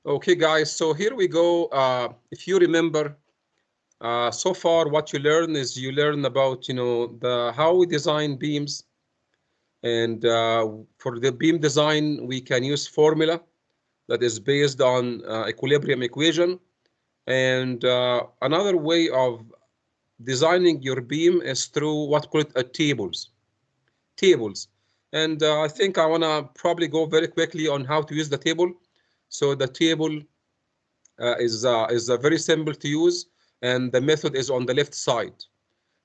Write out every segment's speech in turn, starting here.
Okay, guys, so here we go. If you remember, so far what you learn is you learn about, the how we design beams. And for the beam design, we can use formula that is based on equilibrium equation. And another way of designing your beam is through what call it tables. Tables. And I think I want to probably go very quickly on how to use the table. So the table is very simple to use, and the method is on the left side.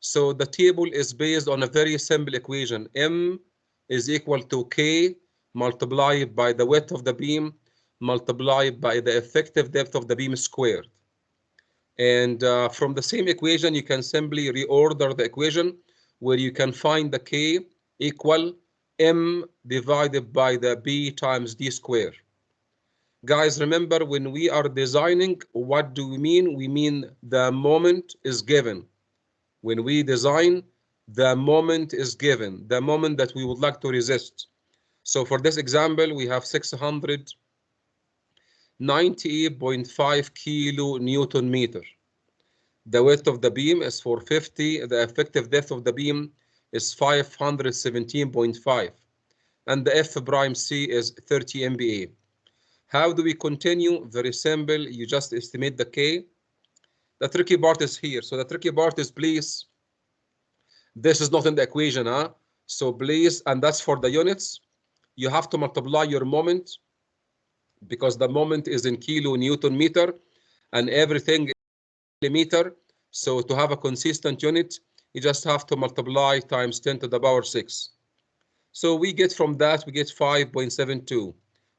So the table is based on a very simple equation. M is equal to K multiplied by the width of the beam multiplied by the effective depth of the beam squared. And from the same equation, you can simply reorder the equation where you can find the K equal M divided by the B times D squared. Guys, remember when we are designing, what do we mean? We mean the moment is given. When we design, the moment is given, the moment that we would like to resist. So for this example, we have 698.5 kilo Newton meter. The width of the beam is 450. The effective depth of the beam is 517.5. And the F prime C is 30 MPa. How do we continue? Very simple. You just estimate the K. The tricky part is here. So the tricky part is, please, this is not in the equation, huh? So please, and that's for the units, you have to multiply your moment because the moment is in kilo Newton meter and everything is millimeter. So to have a consistent unit, you just have to multiply times 10 to the power 6. So we get from that, we get 5.72.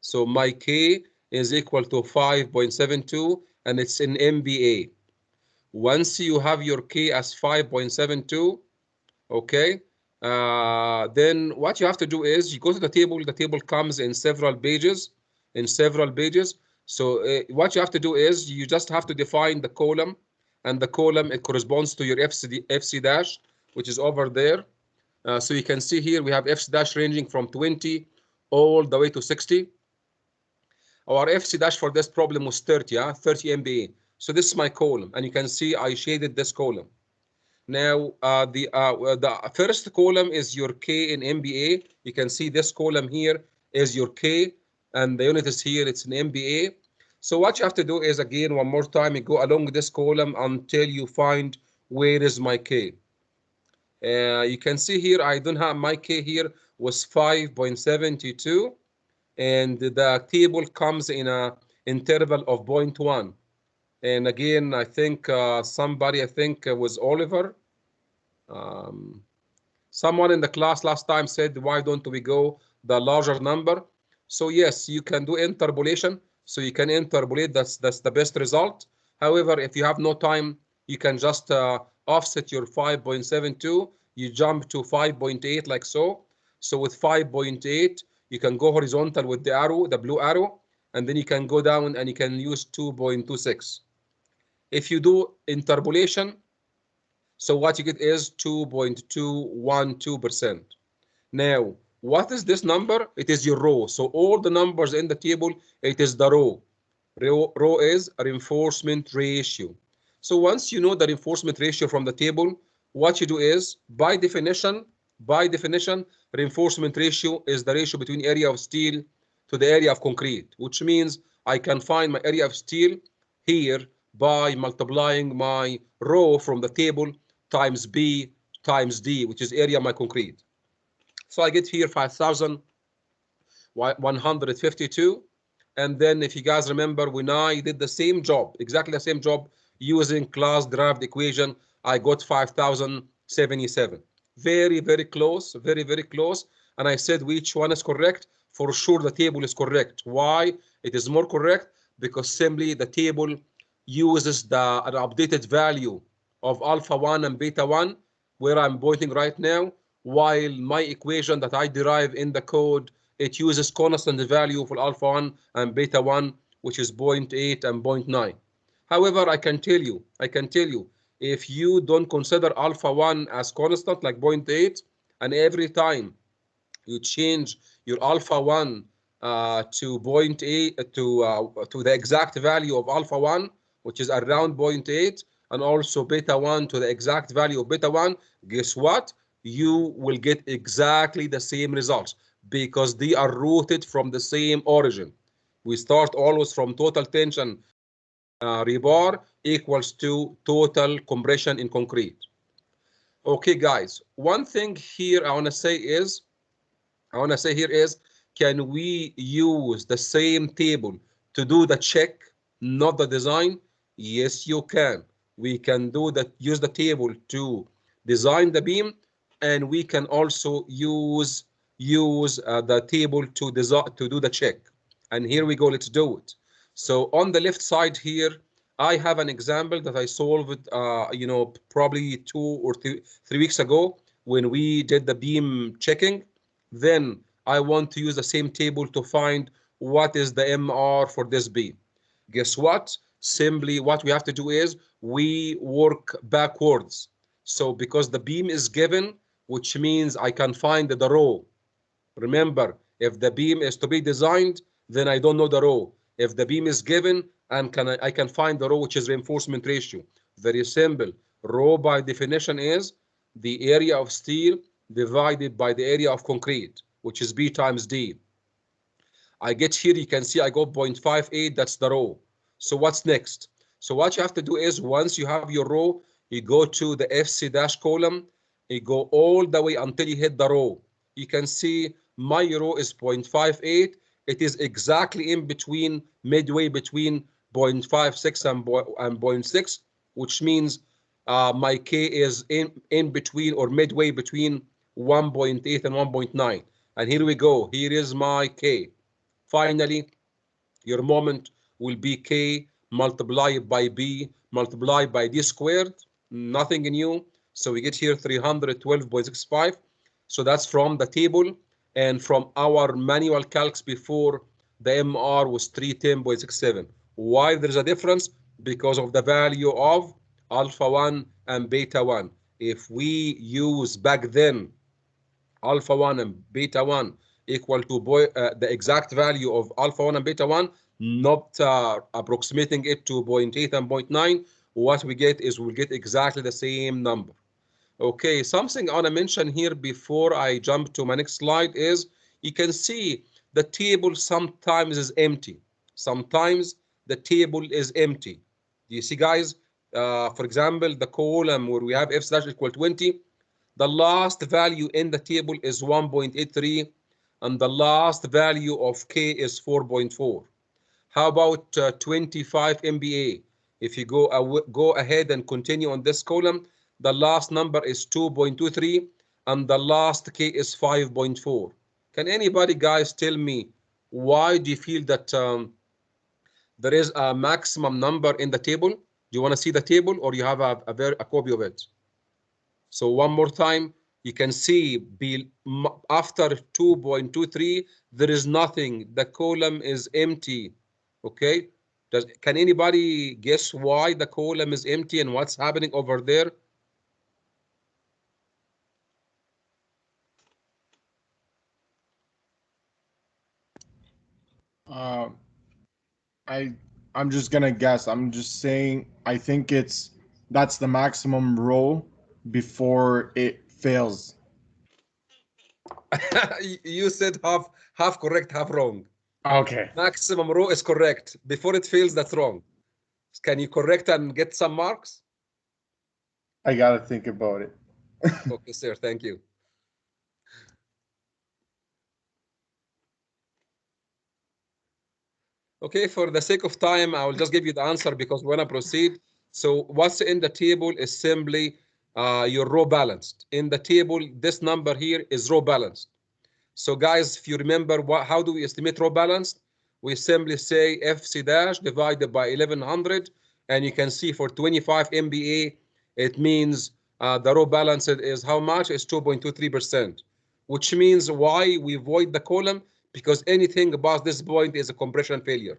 So my K is equal to 5.72 and it's in MPa. Once you have your K as 5.72, okay, then what you have to do is you go to the table comes in several pages, So what you have to do is you just have to define the column, and the column, it corresponds to your FC dash, which is over there. So you can see here we have FC dash ranging from 20 all the way to 60. Our FC dash for this problem was 30, 30 MPa. So this is my column, and you can see I shaded this column. Now, the first column is your K in MPa. You can see this column here is your K, and the unit is here, it's in MPa. So what you have to do is, again, one more time, you go along this column until you find where is my K. You can see here, I don't have my K here, was 5.72, and the table comes in a interval of 0.1. And again, I think somebody, I think was Oliver. Someone in the class last time said, why don't we go the larger number? So yes, you can do interpolation. So you can interpolate, that's the best result. However, if you have no time, you can just offset your 5.72. You jump to 5.8 like so. So with 5.8, you can go horizontal with the arrow, the blue arrow, and then you can go down and you can use 2.26. If you do interpolation, so what you get is 2.212%. Now, what is this number? It is your rho. So all the numbers in the table, it is the rho. Rho is a reinforcement ratio. So once you know the reinforcement ratio from the table, what you do is, by definition, reinforcement ratio is the ratio between area of steel to the area of concrete, which means I can find my area of steel here by multiplying my rho from the table times B times D, which is area of my concrete. So I get here 5,152. And then if you guys remember, when I did the same job, exactly the same job using class derived equation, I got 5,077. Very, very close, very, very close. And I said which one is correct? For sure the table is correct. Why? It is more correct because simply the table uses an updated value of alpha 1 and beta 1, where I'm pointing right now, while my equation that I derive in the code, it uses constant value for alpha 1 and beta 1, which is 0.8 and 0.9. However, I can tell you, if you don't consider alpha 1 as constant, like 0.8, and every time you change your alpha 1 to point eight to the exact value of alpha 1, which is around 0.8, and also beta 1 to the exact value of beta 1, guess what? You will get exactly the same results because they are rooted from the same origin. We start always from total tension rebar equals to total compression in concrete. Okay, guys, one thing here I want to say here is, can we use the same table to do the check, not the design? Yes, you can. We can do that, use the table to design the beam, and we can also use the table to design to do the check. And here we go, let's do it. So on the left side here, I have an example that I solved, probably 2 or 3 weeks ago when we did the beam checking. Then I want to use the same table to find what is the MR for this beam. Guess what? Simply what we have to do is we work backwards. So because the beam is given, which means I can find the row. Remember, if the beam is to be designed, then I don't know the row. If the beam is given, and I can find the row, which is reinforcement ratio. Very simple. Row by definition is the area of steel divided by the area of concrete, which is B times D. I get here, you can see I go 0.58, that's the row. So what's next? So what you have to do is, once you have your row, you go to the FC dash column, you go all the way until you hit the row. You can see my row is 0.58. It is exactly in between, midway between 0.56 and 0.6, which means my K is in between or midway between 1.8 and 1.9. And here we go. Here is my K. Finally, your moment will be K multiplied by B multiplied by D squared. Nothing new. So we get here 312.65. So that's from the table, and from our manual calcs before, the MR was 310.67. Why there's a difference? Because of the value of alpha 1 and beta 1. If we use back then alpha 1 and beta 1 equal to the exact value of alpha 1 and beta 1, not approximating it to 0.8 and 0.9, what we get is we'll get exactly the same number. Okay, something I want to mention here before I jump to my next slide is, you can see the table sometimes is empty. Sometimes the table is empty. Do you see, guys? For example, the column where we have f slash equal 20, the last value in the table is 1.83, and the last value of K is 4.4. How about 25 MBA? If you go ahead and continue on this column, the last number is 2.23, and the last K is 5.4. Can anybody, guys, tell me why do you feel that there is a maximum number in the table? Do you want to see the table, or you have a copy of it? So one more time, you can see after 2.23, there is nothing. The column is empty. Okay? Can anybody guess why the column is empty and what's happening over there? Uh, I'm just gonna guess. I'm just saying. I think that's the maximum row before it fails. You said half correct, half wrong. Okay, Maximum row is correct. Before it fails, that's wrong. Can you correct and get some marks? I gotta think about it. Okay, sir. Thank you. Okay, for the sake of time, I will just give you the answer because when I proceed. So what's in the table is simply your row balanced. In the table, this number here is row balanced. So guys, if you remember, how do we estimate row balanced? We simply say FC dash divided by 1100, and you can see for 25 MBA, it means the row balanced is how much? It's 2.23%, which means why we void the column, because anything above this point is a compression failure.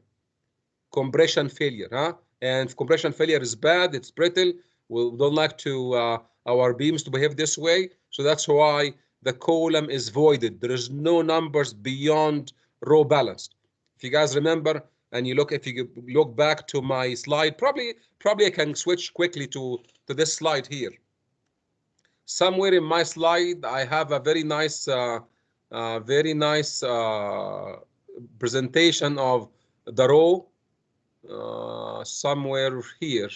Compression failure, huh? And if compression failure is bad, it's brittle. We don't like to our beams to behave this way. So that's why the column is voided. There is no numbers beyond row balanced. If you guys remember, and you look, if you look back to my slide, probably I can switch quickly to this slide here. Somewhere in my slide, I have a very nice presentation of the row somewhere here.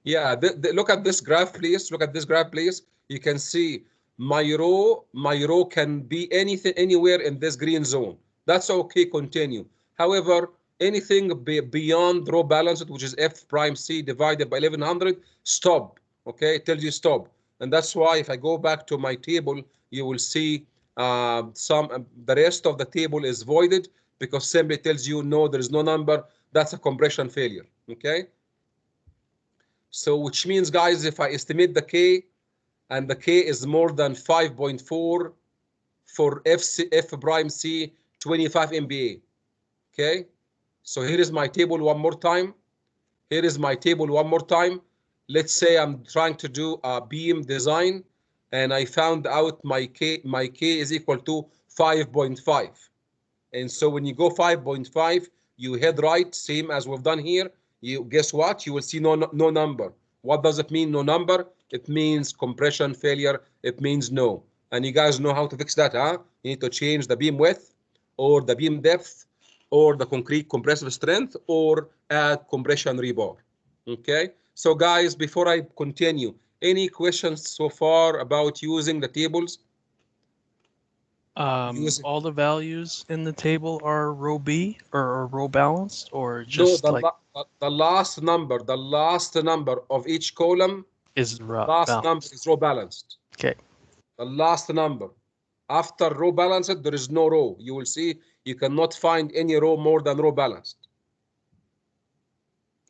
Yeah, look at this graph, please. Look at this graph, please. You can see my row can be anything, anywhere in this green zone. That's okay, continue. However, anything beyond row balanced, which is F prime C divided by 1100, stop. Okay, it tells you stop. And that's why if I go back to my table, you will see the rest of the table is voided because simply tells you no, there is no number. That's a compression failure. Okay. So which means, guys, if I estimate the K and the K is more than 5.4 for F prime C 25 MBA. Okay. So here is my table one more time. Here is my table one more time. Let's say I'm trying to do a beam design and I found out my K is equal to 5.5. And so when you go 5.5, you head right, same as we've done here. You guess what? You will see no number. What does it mean, no number? It means compression failure. It means no. And you guys know how to fix that, huh? You need to change the beam width or the beam depth or the concrete compressive strength or add compression rebar. Okay? So guys, before I continue, any questions so far about using the tables? All the values in the table are row B or row balanced, or No, just like the last number of each column, is last number balanced? is row balanced. Okay. The last number. After row balanced, there is no row. You will see you cannot find any row more than row balanced.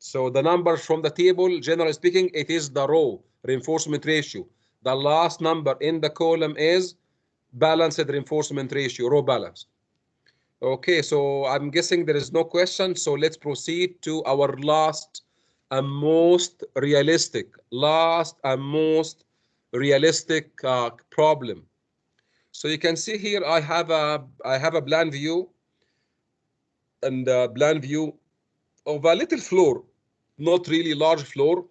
So the numbers from the table, generally speaking, it is the row reinforcement ratio. The last number in the column is balanced reinforcement ratio, row balanced. Okay, so I'm guessing there is no question. So let's proceed to our last and most realistic, problem. So you can see here I have a plan view and a plan view of a little floor, not really large floor.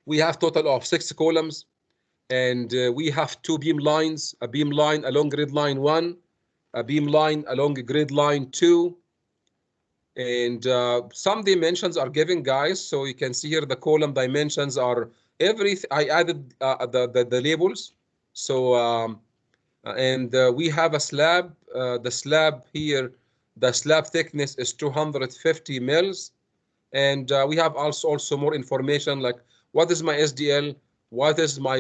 We have total of 6 columns and we have 2 beam lines, a beam line along grid line 1, a beam line along grid line 2, and some dimensions are given, guys. So you can see here the column dimensions are I added the labels. So and we have a slab. The slab here, the slab thickness is 250 mils, and we have also more information like what is my SDL, what is my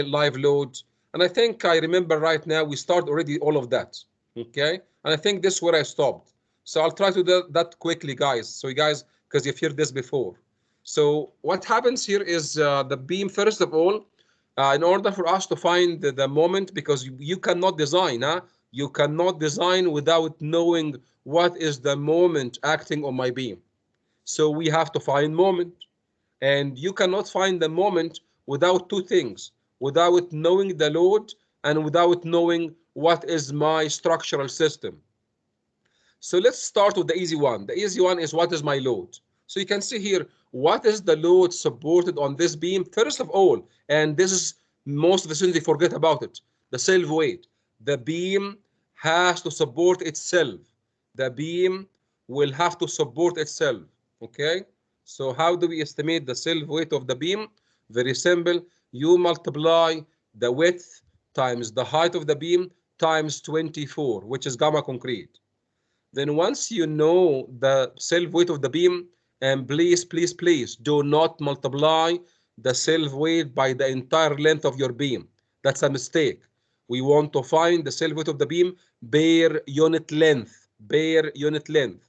live load, and I think I remember right now we start already all of that. Okay, and I think this is where I stopped. So I'll try to do that quickly, guys. So you guys, because you've heard this before. So what happens here is the beam, first of all, in order for us to find the moment, because you cannot design, huh? You cannot design without knowing what is the moment acting on my beam. So we have to find moment. And you cannot find the moment without 2 things, without knowing the load and without knowing what is my structural system. So let's start with the easy one. The easy one is what is my load? So you can see here, what is the load supported on this beam? First of all, and this is most of the students, they forget about it, the self weight. The beam has to support itself. The beam will have to support itself, okay? So how do we estimate the self weight of the beam? Very simple. You multiply the width times the height of the beam times 24, which is gamma concrete. Then once you know the self weight of the beam, and please do not multiply the self weight by the entire length of your beam. That's a mistake. We want to find the self weight of the beam bare unit length, bare unit length.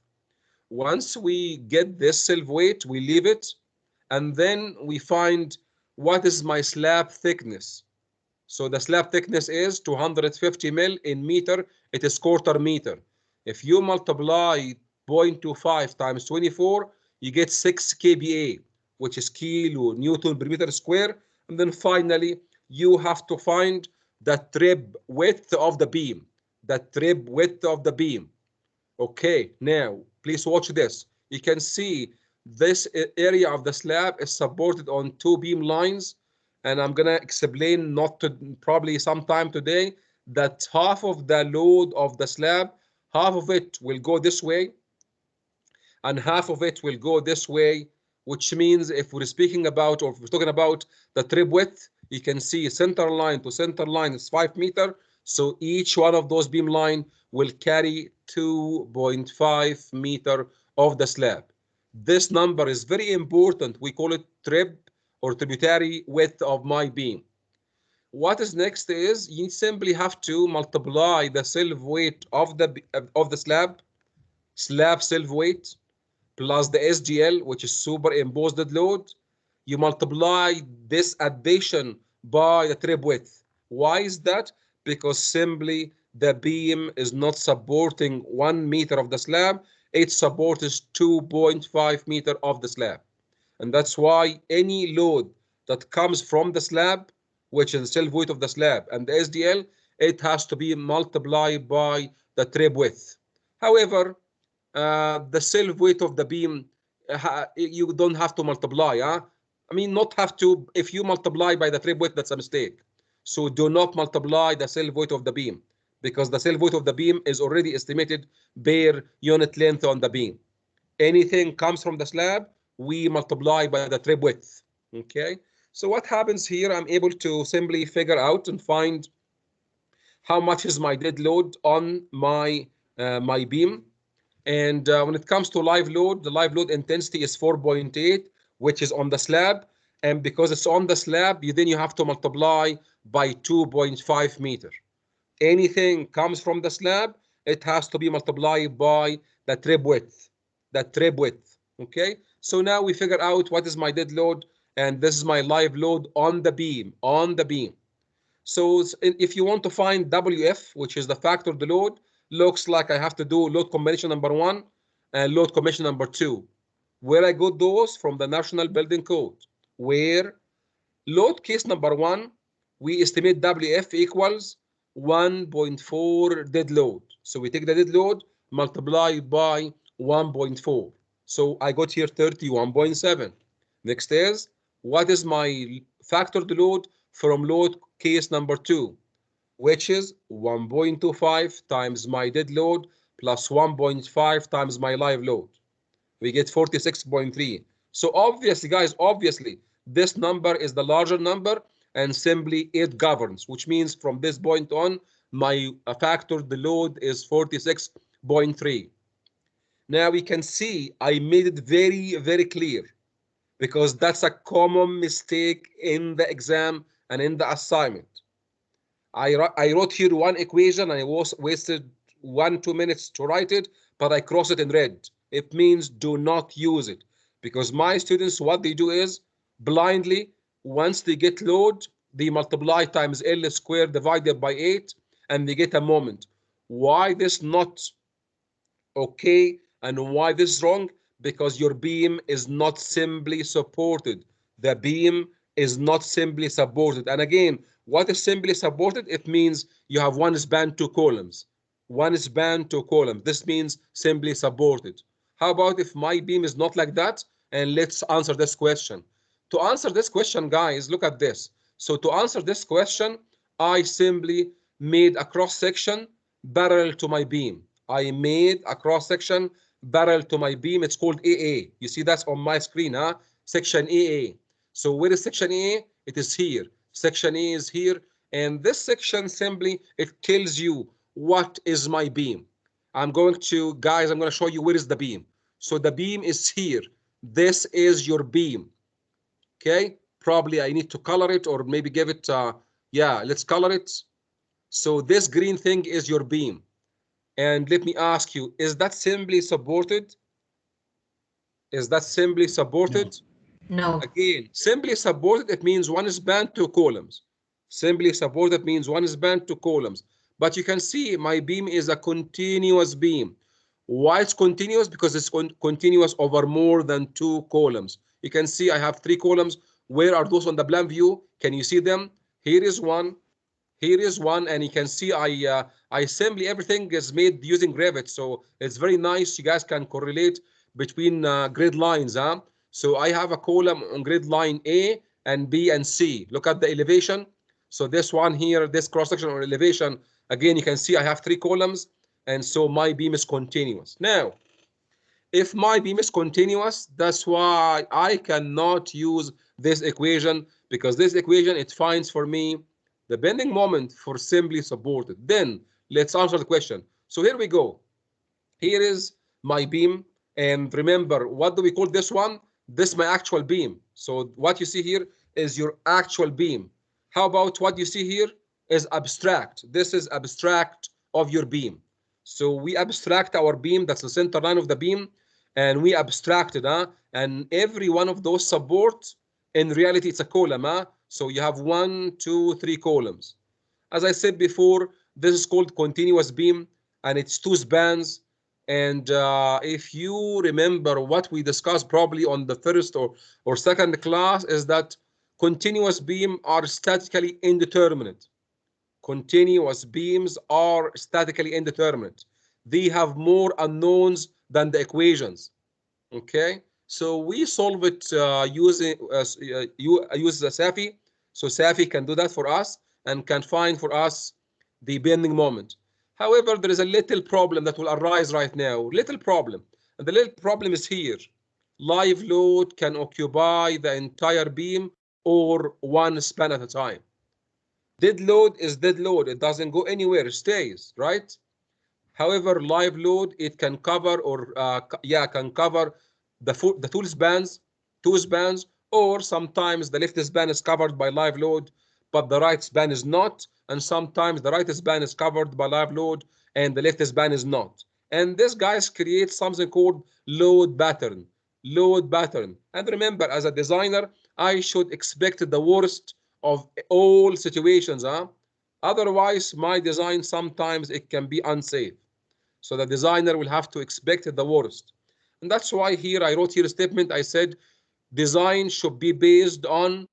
Once we get this self weight, we leave it, and then we find what is my slab thickness. So the slab thickness is 250 mil in meter. It is quarter meter. If you multiply 0.25 times 24, you get 6 kPa, which is kilo Newton per meter square. And then finally, you have to find the trip width of the beam. The trip width of the beam. Okay, now please watch this. You can see this area of the slab is supported on two beam lines, and I'm gonna explain not to probably sometime today that half of the load of the slab, half of it will go this way and half of it will go this way, which means if we're speaking about, or if we're talking about the trip width, you can see center line to center line is 5 meters. So each one of those beam line will carry 2.5 meter of the slab. This number is very important. We call it trip or tributary width of my beam. What is next is you simply have to multiply the self weight of the slab self weight plus the SGL, which is superimposed load. You multiply this addition by the trip width. Why is that? Because simply the beam is not supporting 1 meter of the slab, it supports 2.5 meter of the slab. And that's why any load that comes from the slab, which is the self weight of the slab, and the SDL, it has to be multiplied by the trip width. However, the self weight of the beam, you don't have to multiply. I mean, not have to. If you multiply by the trip width, that's a mistake. So do not multiply the self weight of the beam, because the self weight of the beam is already estimated per unit length on the beam. Anything comes from the slab, we multiply by the trip width. Okay. So what happens here? I'm able to simply figure out and find how much is my dead load on my beam. And when it comes to live load, the live load intensity is 4.8, which is on the slab. And because it's on the slab, then you have to multiply by 2.5 meter. Anything comes from the slab, it has to be multiplied by the trip width. The trip width. Okay. So now we figure out what is my dead load, and this is my live load on the beam. On the beam. So if you want to find WF, which is the factor of the load, looks like I have to do load combination number 1 and load combination number 2. Where I got those from the National Building Code, where load case number 1, we estimate WF equals 1.4 dead load. So we take the dead load, multiply by 1.4. So I got here 31.7. Next is, what is my factored load from load case number 2, which is 1.25 times my dead load plus 1.5 times my live load. We get 46.3. So obviously, guys, obviously, this number is the larger number, and simply it governs, which means from this point on, my factor, the load is 46.3. Now we can see I made it very, very clear, because that's a common mistake in the exam and in the assignment. I wrote here one equation and I wasted 1-2 minutes to write it, but I cross it in red. It means do not use it, because my students, what they do is blindly, once they get load, they multiply times L squared divided by 8, and they get a moment. Why this not okay and why this is wrong? Because your beam is not simply supported. The beam is not simply supported. And again, what is simply supported? It means you have one span, two columns. One span, two columns. This means simply supported. How about if my beam is not like that? And let's answer this question. To answer this question, guys, look at this. So to answer this question, I simply made a cross section parallel to my beam. I made a cross section parallel to my beam. It's called AA. You see that's on my screen, huh? Section AA. So where is section AA? It is here. Section A is here. And this section simply, it tells you what is my beam. I'm going to show you where is the beam. So the beam is here. This is your beam. Okay. Probably I need to color it or maybe give it, yeah, let's color it. So this green thing is your beam. And let me ask you, is that simply supported? Is that simply supported? No. Again, simply supported, it means one span, two columns. Simply supported means one span, two columns. But you can see my beam is a continuous beam. Why it's continuous? Because it's continuous over more than two columns. You can see I have three columns. Where are those on the plan view? Can you see them? Here is one. Here is one, and you can see I assembly everything is made using Revit, so it's very nice. You guys can correlate between grid lines, huh? So I have a column on grid line A and B and C. Look at the elevation. So this one here, this cross section or elevation, again you can see I have 3 columns, and so my beam is continuous. Now, if my beam is continuous, that's why I cannot use this equation, because this equation, it finds for me the bending moment for simply supported. Then let's answer the question. So here we go. Here is my beam. And remember, what do we call this one? This is my actual beam. So what you see here is your actual beam. How about what you see here is abstract? This is abstract of your beam. So we abstract our beam, that's the center line of the beam, and we abstracted, and every one of those supports, in reality, it's a column. So you have 1, 2, 3 columns. As I said before, this is called continuous beam, and it's 2 spans. And if you remember what we discussed probably on the first or second class, is that continuous beam are statically indeterminate. Continuous beams are statically indeterminate. They have more unknowns than the equations. Okay, so we solve it using use the SAFI. So SAFI can do that for us and can find for us the bending moment. However, there is a little problem that will arise right now. Little problem, and the little problem is here. Live load can occupy the entire beam or one span at a time. Dead load is dead load. It doesn't go anywhere. It stays, right? However, live load, it can cover, or can cover the two spans, or sometimes the left span is covered by live load, but the right span is not, and sometimes the right span is covered by live load and the left span is not. And this guys creates something called load pattern. Load pattern. And remember, as a designer, I should expect the worst of all situations. Otherwise, my design sometimes it can be unsafe. So the designer will have to expect the worst. And that's why here I wrote here a statement. I said design should be based on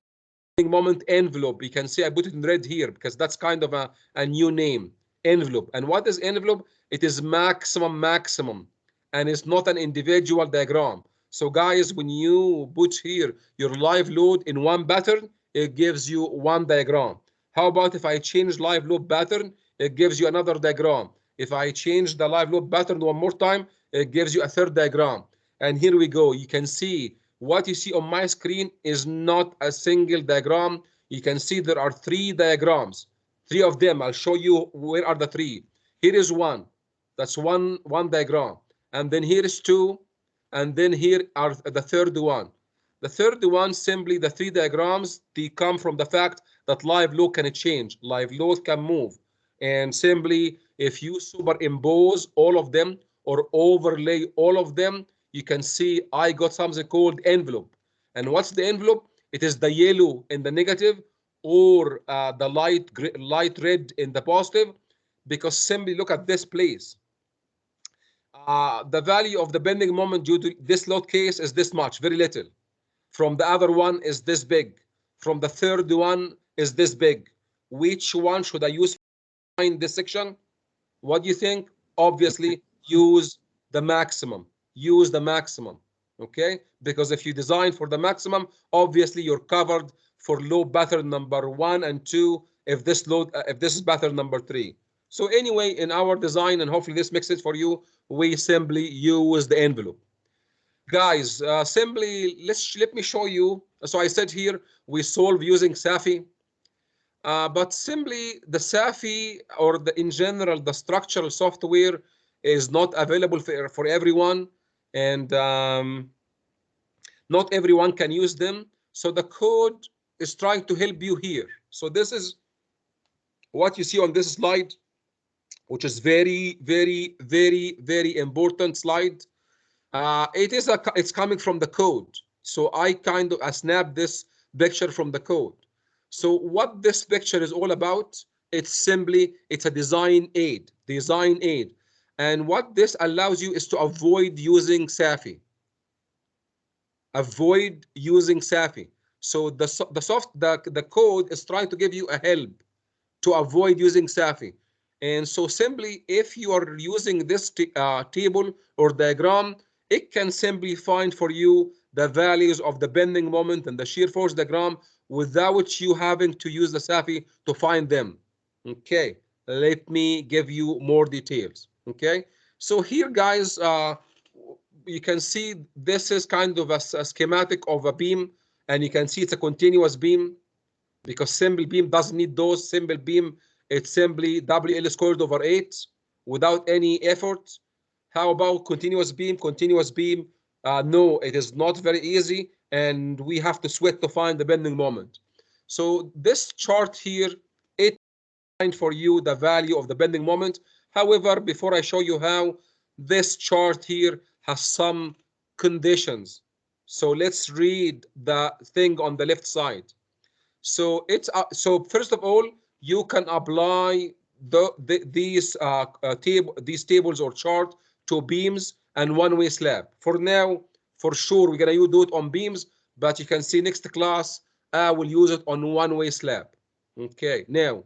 moment envelope. You can see I put it in red here because that's kind of a new name, envelope. And what is envelope? It is maximum, and it's not an individual diagram. So guys, when you put here your live load in one pattern, it gives you one diagram. How about if I change live load pattern, it gives you another diagram. If I change the live load pattern one more time, it gives you a third diagram. And here we go. You can see what you see on my screen is not a single diagram. You can see there are 3 diagrams, 3 of them. I'll show you where are the 3. Here is one. That's one diagram. And then here is 2. And then here are the third one. The third one, simply the 3 diagrams, they come from the fact that live load can change. Live load can move. And simply, if you superimpose all of them or overlay all of them, you can see I got something called envelope. And what's the envelope? It is the yellow in the negative, or the light red in the positive, because simply look at this place. The value of the bending moment due to this load case is this much, very little. From the other one is this big. From the third one is this big. Which one should I use in this section? What do you think? Obviously, use the maximum. Use the maximum, okay? Because if you design for the maximum, obviously you're covered for load pattern number 1 and 2 if this is pattern number 3. So anyway, in our design, and hopefully this makes it for you, we simply use the envelope. Guys, simply let me show you. So I said here we solve using SAFI. But simply the SAFI, or in general, the structural software is not available for everyone, and not everyone can use them. So the code is trying to help you here. So this is what you see on this slide, which is very important slide. It's coming from the code. So I kind of snapped this picture from the code. So what this picture is all about, it's a design aid, And what this allows you is to avoid using SAFI. Avoid using SAFI. So the code is trying to give you a help. to avoid using SAFI. And so simply, if you are using this table or diagram, it can simply find for you the values of the bending moment and the shear force diagram without you having to use the SAFI to find them. Okay, let me give you more details. Okay, so here, guys, you can see this is kind of a schematic of a beam, and you can see it's a continuous beam because simple beam doesn't need those. Simple beam, it's simply WL squared over 8 without any effort. How about continuous beam? Continuous beam, no, it is not very easy, and we have to sweat to find the bending moment. So this chart here, it finds for you the value of the bending moment. However, before I show you how, this chart here has some conditions. So let's read the thing on the left side. So it's so first of all, you can apply these tables or chart to beams and one-way slab. For now, for sure, we're gonna do it on beams, but you can see next class I will use it on one-way slab. Okay, now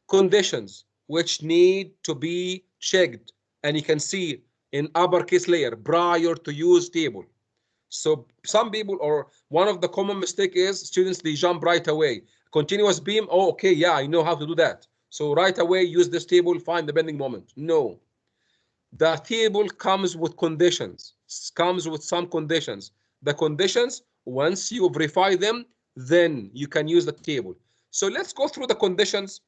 conditions which need to be checked, and you can see in uppercase layer prior to use table. So some people, or one of the common mistake is students, they jump right away. Continuous beam, oh, okay, yeah, I know how to do that. So right away, use this table, find the bending moment. No, the table comes with conditions, comes with some conditions. The conditions, once you verify them, then you can use the table. So let's go through the conditions,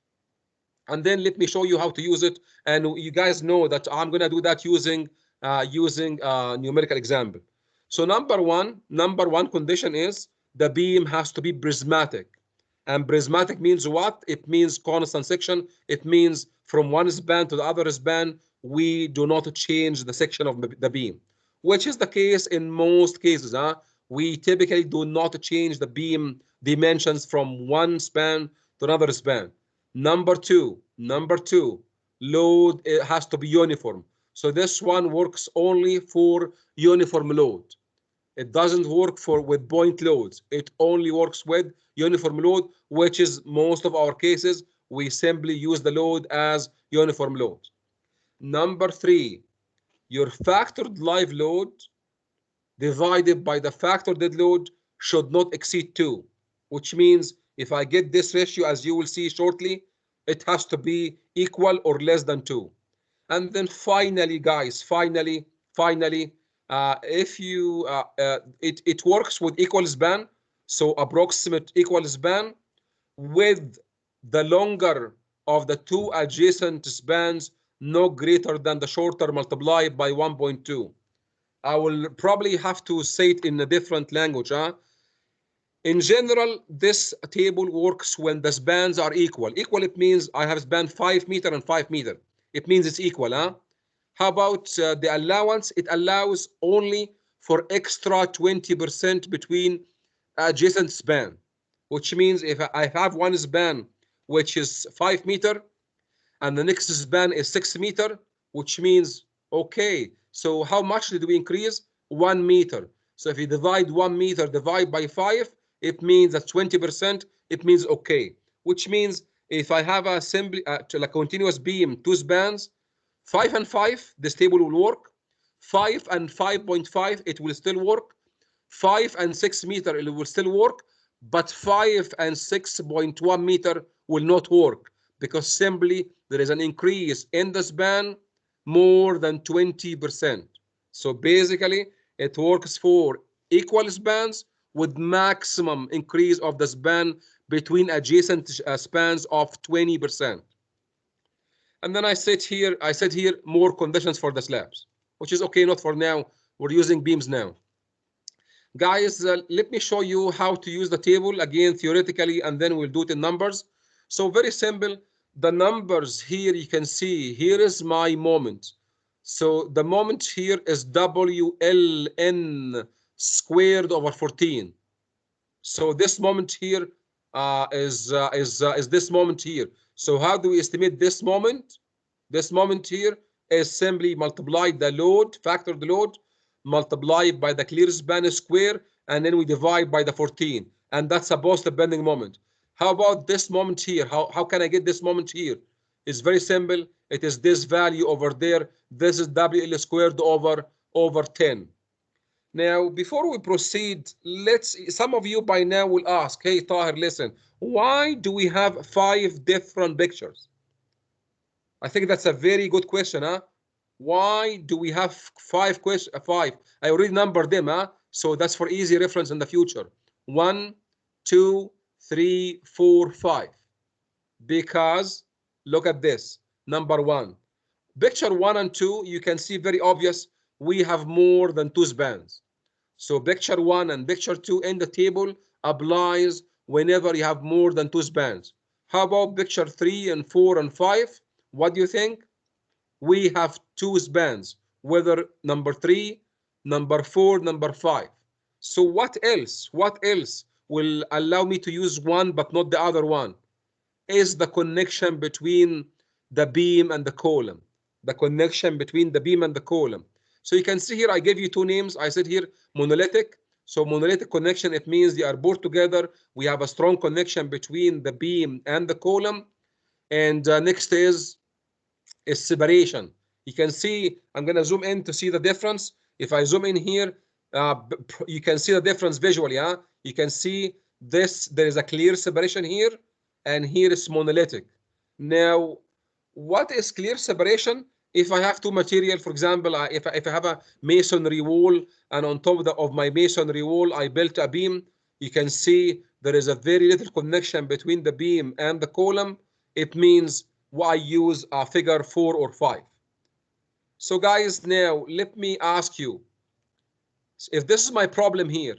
and then let me show you how to use it. And you guys know that I'm gonna do that using numerical example. So number one condition is the beam has to be prismatic. And prismatic means what? It means constant section. It means from one span to the other span, we do not change the section of the beam, which is the case in most cases. We typically do not change the beam dimensions from one span to another span. Number two, load, it has to be uniform. So this one works only for uniform load. It doesn't work with point loads. It only works with uniform load, which is most of our cases. We simply use the load as uniform load. Number three, your factored live load divided by the factored dead load should not exceed 2, which means if I get this ratio, as you will see shortly, it has to be equal or less than 2. And then finally, guys, finally, if you, it works with equal span, so approximate equal span with the longer of the two adjacent spans no greater than the shorter multiplied by 1.2. I will probably have to say it in a different language. In general, this table works when the spans are equal. Equal, it means I have span 5 meter and 5 meter. It means it's equal. How about the allowance? It allows only for extra 20% between adjacent span, which means if I have one span which is 5 meter and the next span is 6 meter, which means, okay, so how much did we increase? 1 meter. So if you divide 1 meter, divide by 5, it means that 20%, it means okay. Which means if I have a simply like continuous beam, two spans, 5 and 5, this table will work. 5 and 5.5, it will still work. 5 and 6 meter, it will still work. But 5 and 6.1 meter will not work because simply there is an increase in the span more than 20%. So basically, it works for equal spans with maximum increase of the span between adjacent spans of 20%. And then I said here more conditions for the slabs, which is okay, not for now. We're using beams now. Guys, let me show you how to use the table again theoretically, and then we'll do it in numbers. So very simple. The numbers here you can see, here is my moment. So the moment here is WLN squared over 14. So this moment here is this moment here. So how do we estimate this moment? This moment here is simply multiply the load, factor the load, multiply by the clear span square, and then we divide by the 14. And that's a post bending moment. How about this moment here? How can I get this moment here? It's very simple. It is this value over there. This is WL squared over 10. Now, before we proceed, some of you by now will ask, hey, Tahir, listen, why do we have 5 different pictures? I think that's a very good question, huh? Why do we have 5 questions? 5. I already numbered them, huh? So that's for easy reference in the future. 1, 2, 3, 4, 5. Because look at this. Number 1. Picture 1 and 2, you can see very obvious. We have more than 2 spans. So picture 1 and picture 2 in the table applies whenever you have more than 2 spans. How about picture 3 and 4 and 5? What do you think? We have 2 spans, whether number 3, number 4, number 5. So what else? What else will allow me to use one but not the other one? Is the connection between the beam and the column. The connection between the beam and the column. So you can see here, I gave you 2 names. I said here monolithic. So monolithic connection, it means they are both together. We have a strong connection between the beam and the column. And next is separation. You can see, I'm going to zoom in to see the difference. If I zoom in here, you can see the difference visually. Huh? You can see this, there is a clear separation here, and here is monolithic. Now, what is clear separation? If I have 2 material, for example, if I have a masonry wall, and on top of my masonry wall, I built a beam, you can see there is a very little connection between the beam and the column. It means I use a figure 4 or 5. So guys, now let me ask you, if this is my problem here,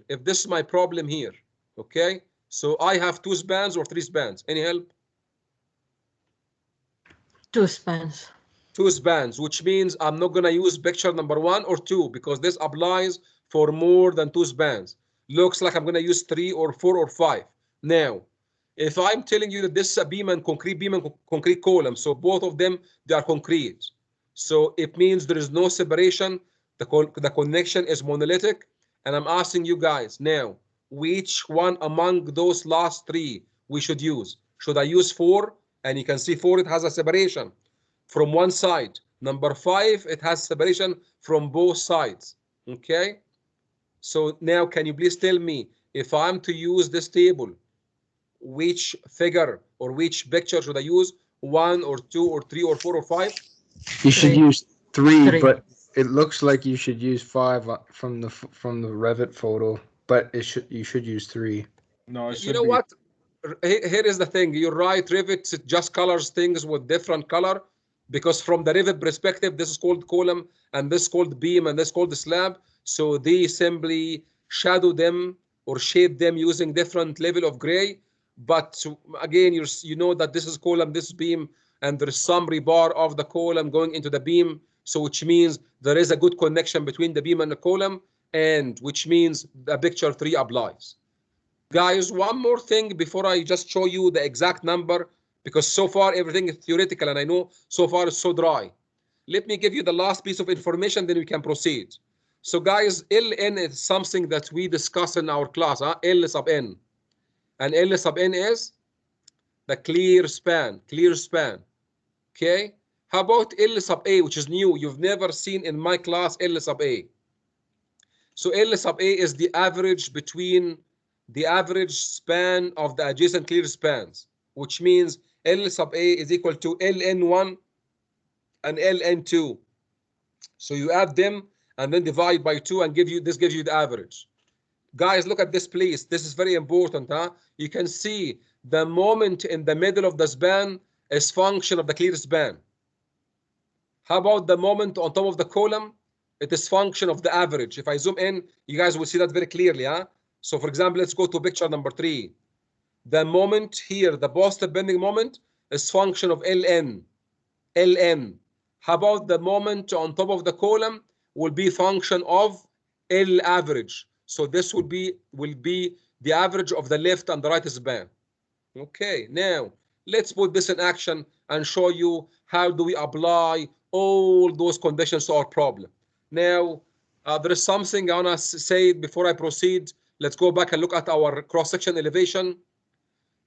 okay? So I have 2 spans or 3 spans. Any help? 2 spans. 2 spans, which means I'm not going to use picture number 1 or 2 because this applies for more than 2 spans. Looks like I'm going to use 3 or 4 or 5. Now, if I'm telling you that this is a beam and concrete column, so both of them, they are concrete. So it means there is no separation. The connection is monolithic. And I'm asking you guys now, which one among those last 3 we should use? Should I use 4? And you can see 4, it has a separation from one side. Number 5, it has separation from both sides. Okay? So now can you please tell me, if I'm to use this table, which figure or which picture should I use? 1 or 2 or 3 or 4 or 5? You should 3. use 3, 3. but it looks like you should use 5 from the Revit photo, but you should use 3. No, it should You know be. what? Here is the thing. You're right. Revit just colors things with different color, because from the Revit perspective, this is called column and this is called beam and this is called slab. So they simply shadow them or shade them using different level of gray. But again, you know that this is column, this is beam, and there is some rebar of the column going into the beam. So which means there is a good connection between the beam and the column, and which means the picture 3 applies. Guys, one more thing before I just show you the exact number, because so far everything is theoretical and I know so far it's so dry. Let me give you the last piece of information, then we can proceed. So guys, Ln is something that we discuss in our class, L sub n. And L sub n is the clear span, okay? How about L sub A, which is new? You've never seen in my class L sub A. So L sub A is the average between the average span of the adjacent clear spans, which means L sub A is equal to Ln1 and Ln2. So you add them and then divide by 2 and this gives you the average. Guys, look at this, please. This is very important. You can see the moment in the middle of the span is function of the clear span. How about the moment on top of the column? It is function of the average. If I zoom in, you guys will see that very clearly. So for example, let's go to picture number 3. The moment here, the positive bending moment, is function of Ln. How about the moment on top of the column will be function of L average. So this will be the average of the left and the right span. Okay, now let's put this in action and show you how do we apply all those conditions to our problem. Now, there is something I want to say before I proceed. Let's go back and look at our cross-section elevation.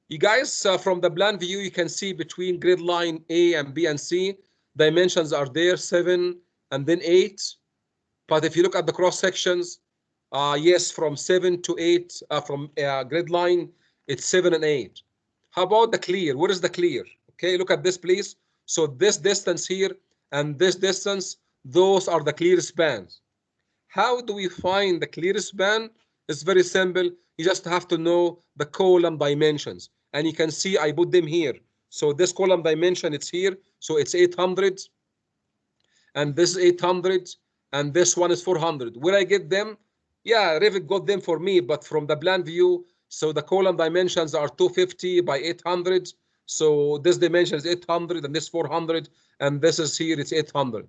You guys, from the plan view, you can see between grid line A and B and C, dimensions are there, 7 and then 8. But if you look at the cross sections, yes, from 7 to 8, from grid line, it's 7 and 8. How about the clear? Where is the clear? Okay, look at this, please. So this distance here and this distance, those are the clear spans. How do we find the clear span? It's very simple. You just have to know the column dimensions. And you can see I put them here. So this column dimension, it's here. So it's 800. And this is 800. And this one is 400. Where I get them? Yeah, Revit got them for me. But from the plan view, so the column dimensions are 250 by 800. So this dimension is 800 and this 400. And this is here, it's 800.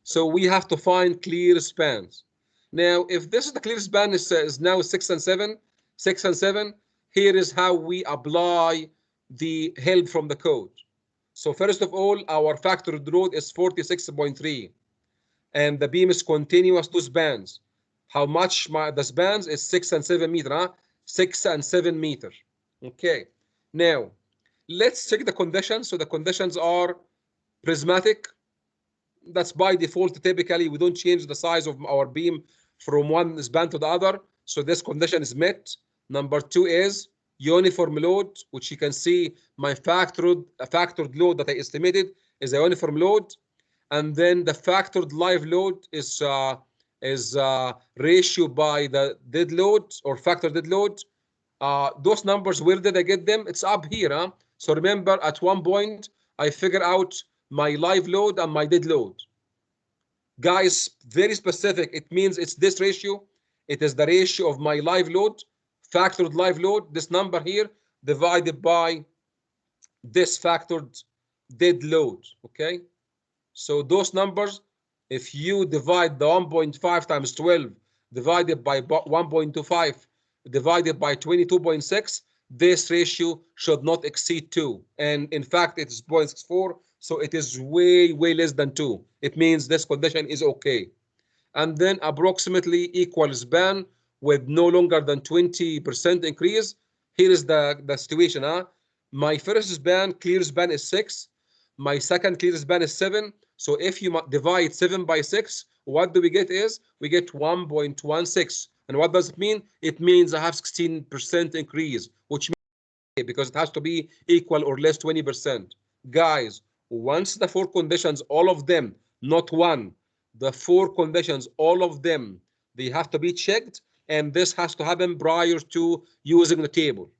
So we have to find clear spans. Now, if this is the clear span is now 6 and 7, 6 and 7, here is how we apply the help from the code. So first of all, our factored load is 46.3, and the beam is continuous to spans. How much the spans is 6 and 7 meter, huh? 6 and 7 meter. Okay. Now, let's check the conditions. So the conditions are prismatic. That's by default. Typically, we don't change the size of our beam from one span to the other. So this condition is met. Number 2 is uniform load, which you can see my factored load that I estimated is a uniform load. And then the factored live load is ratio by the dead load or factor dead load. Those numbers, where did I get them? It's up here. Huh? So remember, at one point, I figure out my live load and my dead load. Guys, very specific. It means it's this ratio. It is the ratio of my live load, factored live load, this number here, divided by this factored dead load. Okay? So those numbers, if you divide the 1.5 times 12 divided by 1.25 divided by 22.6, this ratio should not exceed 2. And in fact, it is 0.64, so it is way, way less than 2. It means this condition is okay. And then approximately equal span with no longer than 20% increase. Here is the situation. Huh? My first span, clear span is 6. My second clear span is 7. So if you divide 7 by 6, what do we get is we get 1.16. And what does it mean? It means I have 16% increase, which means because it has to be equal or less 20%. Guys, once the 4 conditions, all of them, not one, the 4 conditions, all of them, they have to be checked, and this has to happen prior to using the table.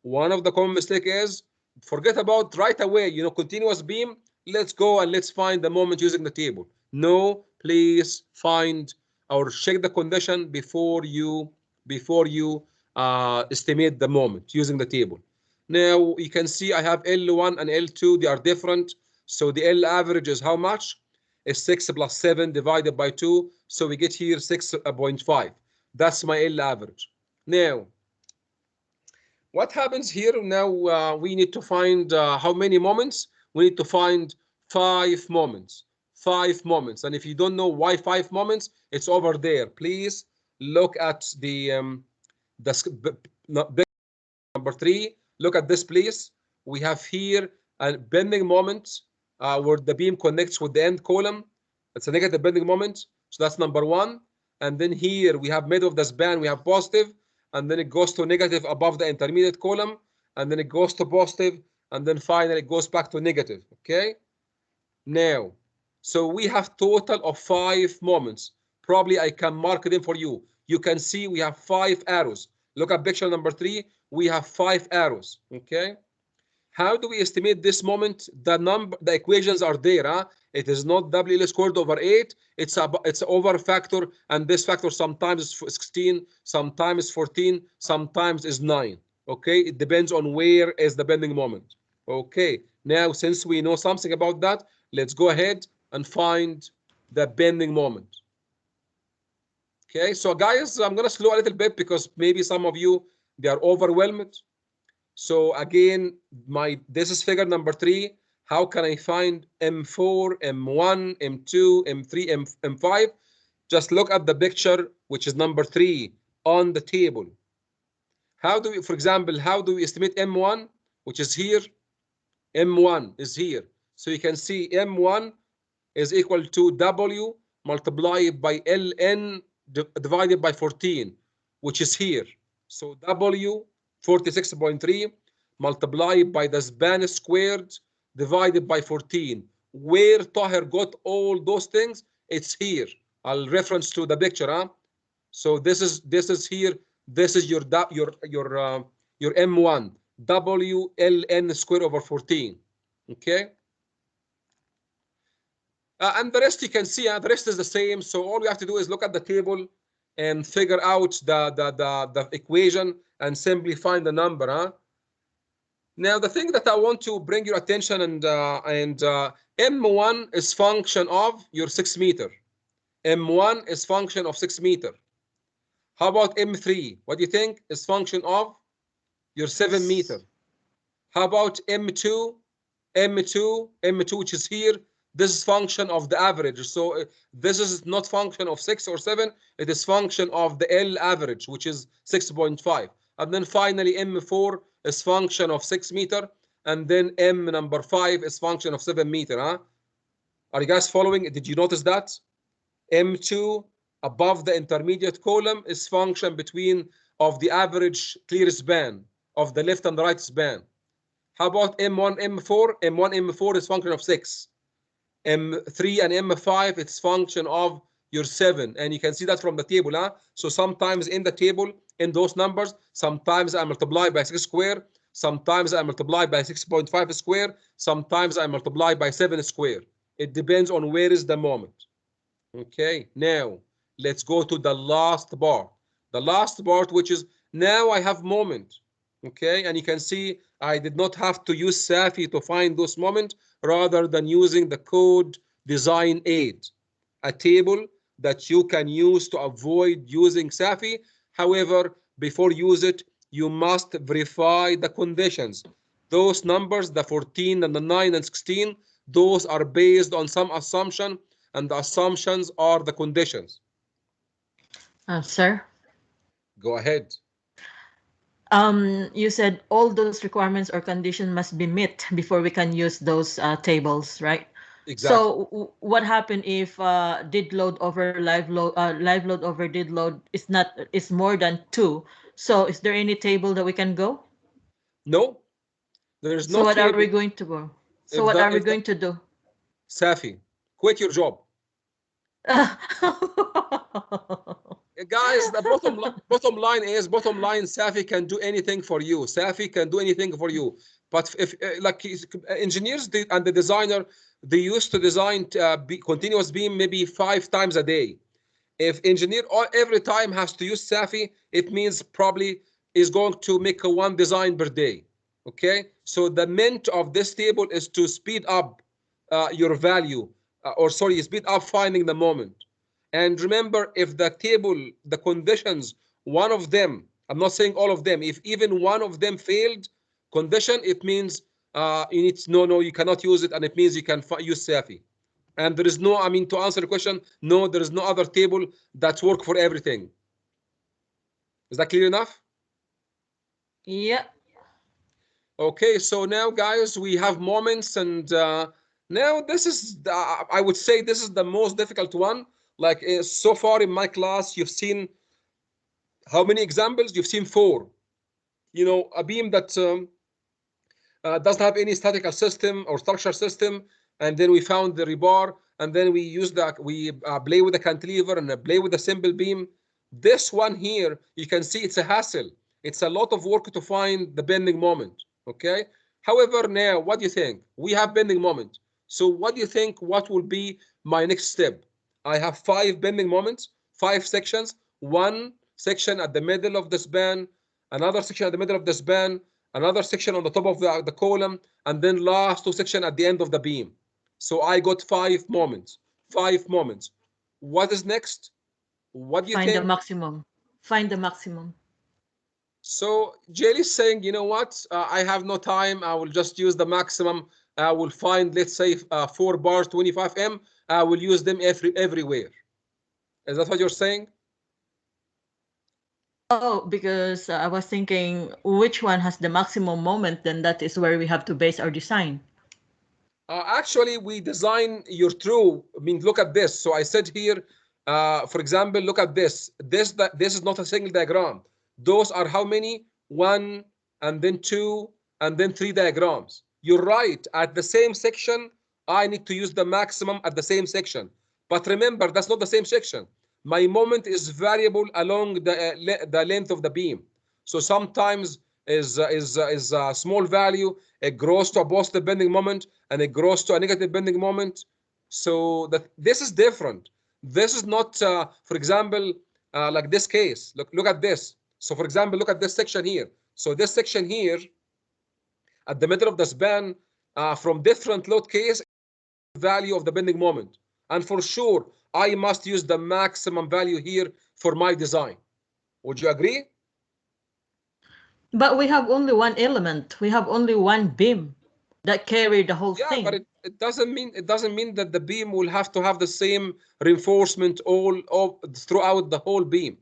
One of the common mistake is forget about right away, continuous beam. Let's go and let's find the moment using the table. No, please find or check the condition before you estimate the moment using the table. Now you can see I have L1 and L2. They are different. So the L average is how much? Is 6 plus 7 divided by 2. So we get here 6.5. That's my L average. Now, what happens here? Now we need to find how many moments? We need to find 5 moments. 5 moments. And if you don't know why 5 moments, it's over there. Please look at the number 3. Look at this, please. We have here a bending moment where the beam connects with the end column. It's a negative bending moment. So that's number 1. And then here we have middle of the span, we have positive. And then it goes to negative above the intermediate column. And then it goes to positive. And then finally it goes back to negative. Okay? Now, so we have total of 5 moments. Probably I can mark them for you. You can see we have 5 arrows. Look at picture number 3. We have 5 arrows. Okay? How do we estimate this moment? The equations are there. Huh? It is not WL squared over 8. It's over factor, and this factor sometimes is 16, sometimes 14, sometimes is 9. Okay? It depends on where is the bending moment. Okay. Now, since we know something about that, let's go ahead and find the bending moment. Okay, so guys, I'm going to slow a little bit because maybe some of you, they are overwhelmed. So again, this is figure number 3. How can I find M4, M1, M2, M3, M5? Just look at the picture, which is number 3 on the table. How do we, for example, how do we estimate M1? which is here. M1 is here. So you can see M1 is equal to W multiplied by Ln divided by 14, which is here. So W 46.3 multiplied by the span squared divided by 14. Where Tahir got all those things, it's here. I'll reference to the picture, huh? So this is here. This is your M1 W Ln squared over 14. Okay. And the rest you can see, the rest is the same. So all we have to do is look at the table and figure out the equation and simply find the number. Huh? Now, the thing that I want to bring your attention and M1 is function of your 6 meter. M1 is function of 6 meter. How about M3? What do you think is function of your 7 meter? How about M2? M2, which is here. This is function of the average. So this is not function of 6 or 7. It is function of the L average, which is 6.5. And then finally, M4 is function of 6 meter. And then M number 5 is function of 7 meter. Huh? Are you guys following? Did you notice that? M2 above the intermediate column is function between of the average clear span of the left and the right span. How about M1, M4? M1, M4 is function of 6. M3 and M5, it's function of your 7. And you can see that from the table. Huh? So sometimes in the table, in those numbers, sometimes I multiply by 6 square, sometimes I multiply by 6.5 square, sometimes I multiply by 7 square. It depends on where is the moment. Okay, now let's go to the last part. The last part, which is now I have moment. Okay, and you can see I did not have to use SAFI to find those moments rather than using the code design aid, a table that you can use to avoid using SAFI. However, before you use it, you must verify the conditions. Those numbers, the 14 and the 9 and 16, those are based on some assumption, and the assumptions are the conditions. Sir? Go ahead. You said all those requirements or conditions must be met before we can use those tables, right? Exactly. So what happened if did load over live load over did load is more than 2? So is there any table that we can go? No, there is So no what are table. we going to go? So If what are we if the going to do? SAFI, quit your job. Guys, the bottom line is SAFI can do anything for you. SAFI can do anything for you. But if like engineers and the designer, they used to design continuous beam maybe 5 times a day. If engineer every time has to use SAFI, it means probably is going to make a 1 design per day. Okay, so the mint of this table is to speed up your value, or sorry, speed up finding the moment. And remember, if the table, the conditions, one of them, I'm not saying all of them, if even one of them failed condition, it means you need to, no, you cannot use it, and it means you can use SAFI. And there is no, I mean, to answer the question, no, there is no other table that's work for everything. Is that clear enough? Yeah. Okay, so now, guys, we have moments, and now this is, I would say, this is the most difficult one. Like so far in my class, you've seen how many examples? You've seen 4. You know, a beam that doesn't have any statical system or structure system, and then we found the rebar, and then we use that, we play with the cantilever and play with the simple beam. This one here, you can see it's a hassle. It's a lot of work to find the bending moment. Okay. However, now what do you think? We have bending moment. So what do you think? What will be my next step? I have 5 bending moments, 5 sections. One section at the middle of the span, another section at the middle of the span, another section on the top of the column, and then last 2 sections at the end of the beam. So I got 5 moments. 5 moments. What is next? What do you Find the think? maximum. Find the maximum. So Jelly is saying, you know what? I have no time. I will just use the maximum. I will find, let's say, 4 bars, 25 M. I will use them everywhere. Is that what you're saying? Oh, because I was thinking which one has the maximum moment, then that is where we have to base our design. Actually, we design your true. I mean, look at this. So I said here, for example, look at this. This is not a single diagram. Those are how many? One, and then two, and then three diagrams. You're right. At the same section, I need to use the maximum at the same section. But remember, that's not the same section. My moment is variable along the length of the beam. So sometimes is a small value, it grows to a positive bending moment, and it grows to a negative bending moment. So that this is different. This is not, for example, like this case. Look at this. So for example, look at this section here. So this section here, at the middle of the span, from different load case, value of the bending moment. And for sure, I must use the maximum value here for my design. Would you agree? But we have only one element. We have only one beam that carry the whole Yeah, but thing. it doesn't mean that the beam will have to have the same reinforcement all throughout the whole beam.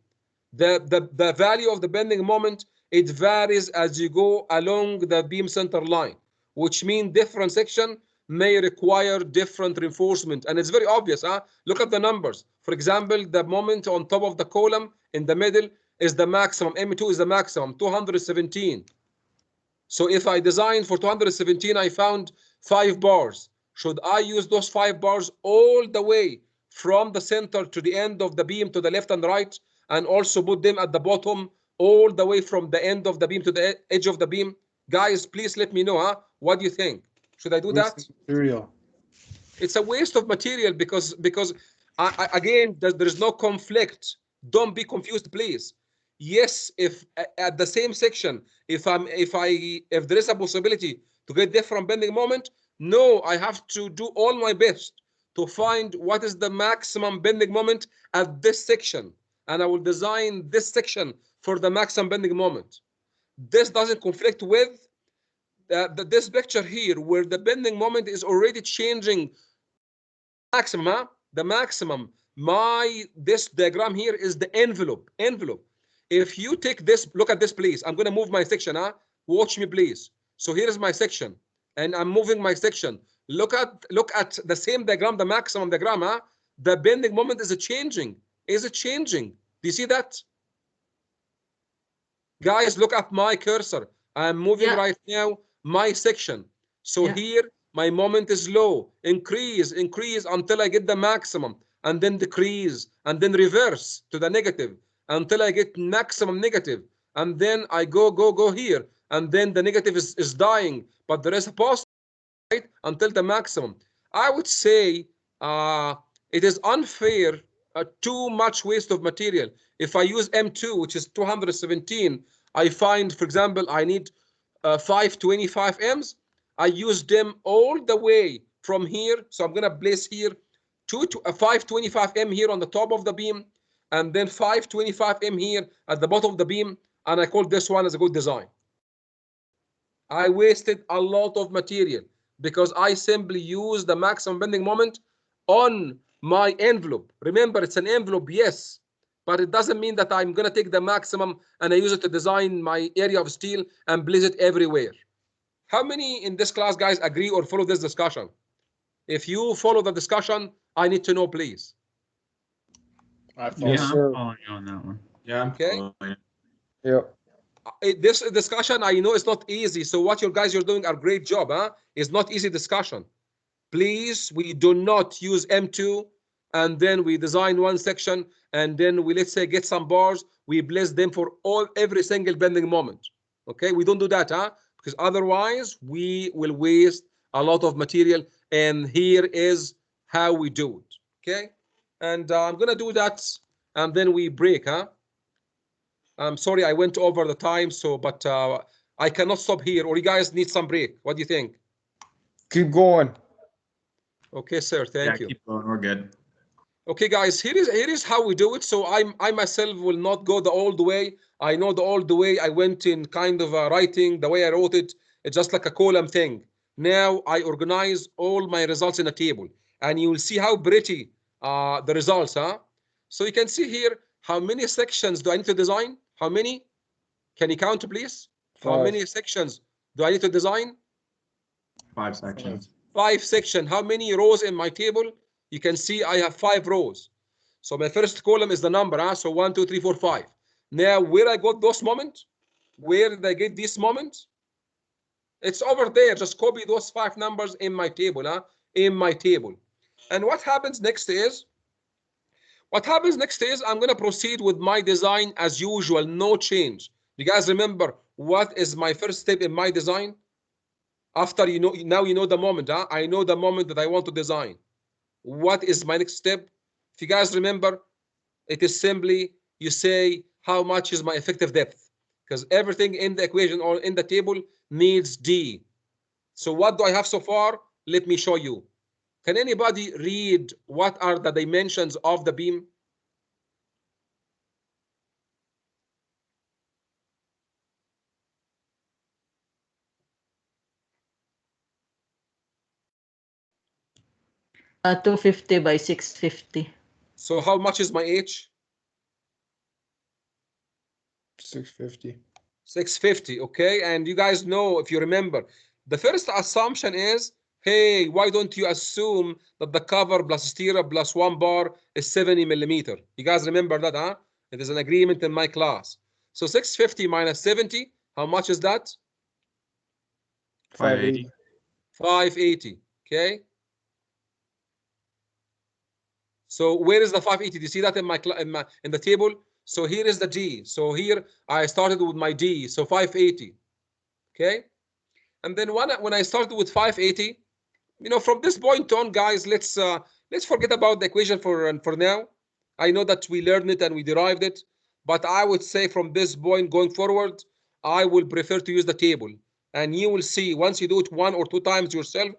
The value of the bending moment, it varies as you go along the beam center line, which means different section may require different reinforcement, and it's very obvious. Look at the numbers. For example, the moment on top of the column in the middle is the maximum. M2 is the maximum, 217. So if I design for 217, I found 5 bars. Should I use those 5 bars all the way from the center to the end of the beam to the left and right, and also put them at the bottom all the way from the end of the beam to the edge of the beam? Guys, please let me know, what do you think? Should I do Waste that? material. It's a waste of material because again, there is no conflict. Don't be confused, please. Yes, if at the same section, if there is a possibility to get different bending moment, no, I have to do all my best to find what is the maximum bending moment at this section, and I will design this section for the maximum bending moment. This doesn't conflict with this picture here, where the bending moment is already changing maximum, the maximum. This diagram here is the envelope. If you take this, look at this, please. I'm going to move my section. Watch me, please. So here is my section, and I'm moving my section. Look at the same diagram, the maximum diagram. The bending moment is changing. Is it changing? Do you see that? Guys, look at my cursor. I'm moving Yeah. right now my section. So Yeah. here my moment is low, increase until I get the maximum, and then decrease, and then reverse to the negative until I get maximum negative, and then I go here, and then the negative is dying, but there is a positive, right, until the maximum. I would say it is unfair, too much waste of material. If I use M2, which is 217, I find, for example, I need 525 Ms. I use them all the way from here. So I'm going to place here 525 M here on the top of the beam, and then 525 M here at the bottom of the beam. And I call this one as a good design. I wasted a lot of material because I simply use the maximum bending moment on my envelope. Remember, it's an envelope, yes, but it doesn't mean that I'm going to take the maximum and I use it to design my area of steel and place it everywhere. How many in this class, guys, agree or follow this discussion? If you follow the discussion, I need to know, please. I Yes, Yeah, follow. I'm sir. following you on that one. Yeah, I'm Okay. following. Yep. This discussion, I know it's not easy. So what you guys are doing a great job. It's not easy discussion. Please, we do not use M2 and then we design one section and then we, let's say, get some bars, we place them for every single bending moment. Okay, we don't do that, because otherwise we will waste a lot of material. And here is how we do it. Okay, and I'm gonna do that, and then we break. I'm sorry I went over the time, so but I cannot stop here, or you guys need some break. What do you think? Keep going. Okay, sir. Thank Yeah, you. keep going. We're good. Okay, guys, here is how we do it. So I myself will not go the old way. I know the old way. I went in kind of writing the way I wrote it. It's just like a column thing. Now I organize all my results in a table, and you will see how pretty the results. So you can see here how many sections do I need to design? How How many? Can you count, please? How 5. many sections do I need to design? 5 sections. 5 sections. How many rows in my table? You can see I have 5 rows. So my first column is the number, huh? So 1, 2, 3, 4, 5. Now, where I got those moments? Where did I get these moments? It's over there. Just copy those 5 numbers in my table, huh? In my table. And what happens next is, I'm going to proceed with my design as usual, no change. You guys remember what is my first step in my design? After you know, now you know the moment, huh? I know the moment that I want to design. What is my next step? If you guys remember, it is simply you say how much is my effective depth, because everything in the equation or in the table needs D. So what do I have so far? Let me show you. Can anybody read what are the dimensions of the beam? 250 by 650. So how much is my H? 650. 650, okay? And you guys know, if you remember, the first assumption is, hey, why don't you assume that the cover plus stirrup plus 1 bar is 70 millimeter? You guys remember that, huh? It is an agreement in my class. So 650 minus 70, how much is that? 580. 580, okay? So where is the 580? Do you see that in in the table? So here is the D. So here I started with my D, so 580, okay? And then when I started with 580, you know, from this point on, guys, let's forget about the equation for now. I know that we learned it and we derived it, but I would say from this point going forward, I will prefer to use the table. And you will see once you do it 1 or 2 times yourself,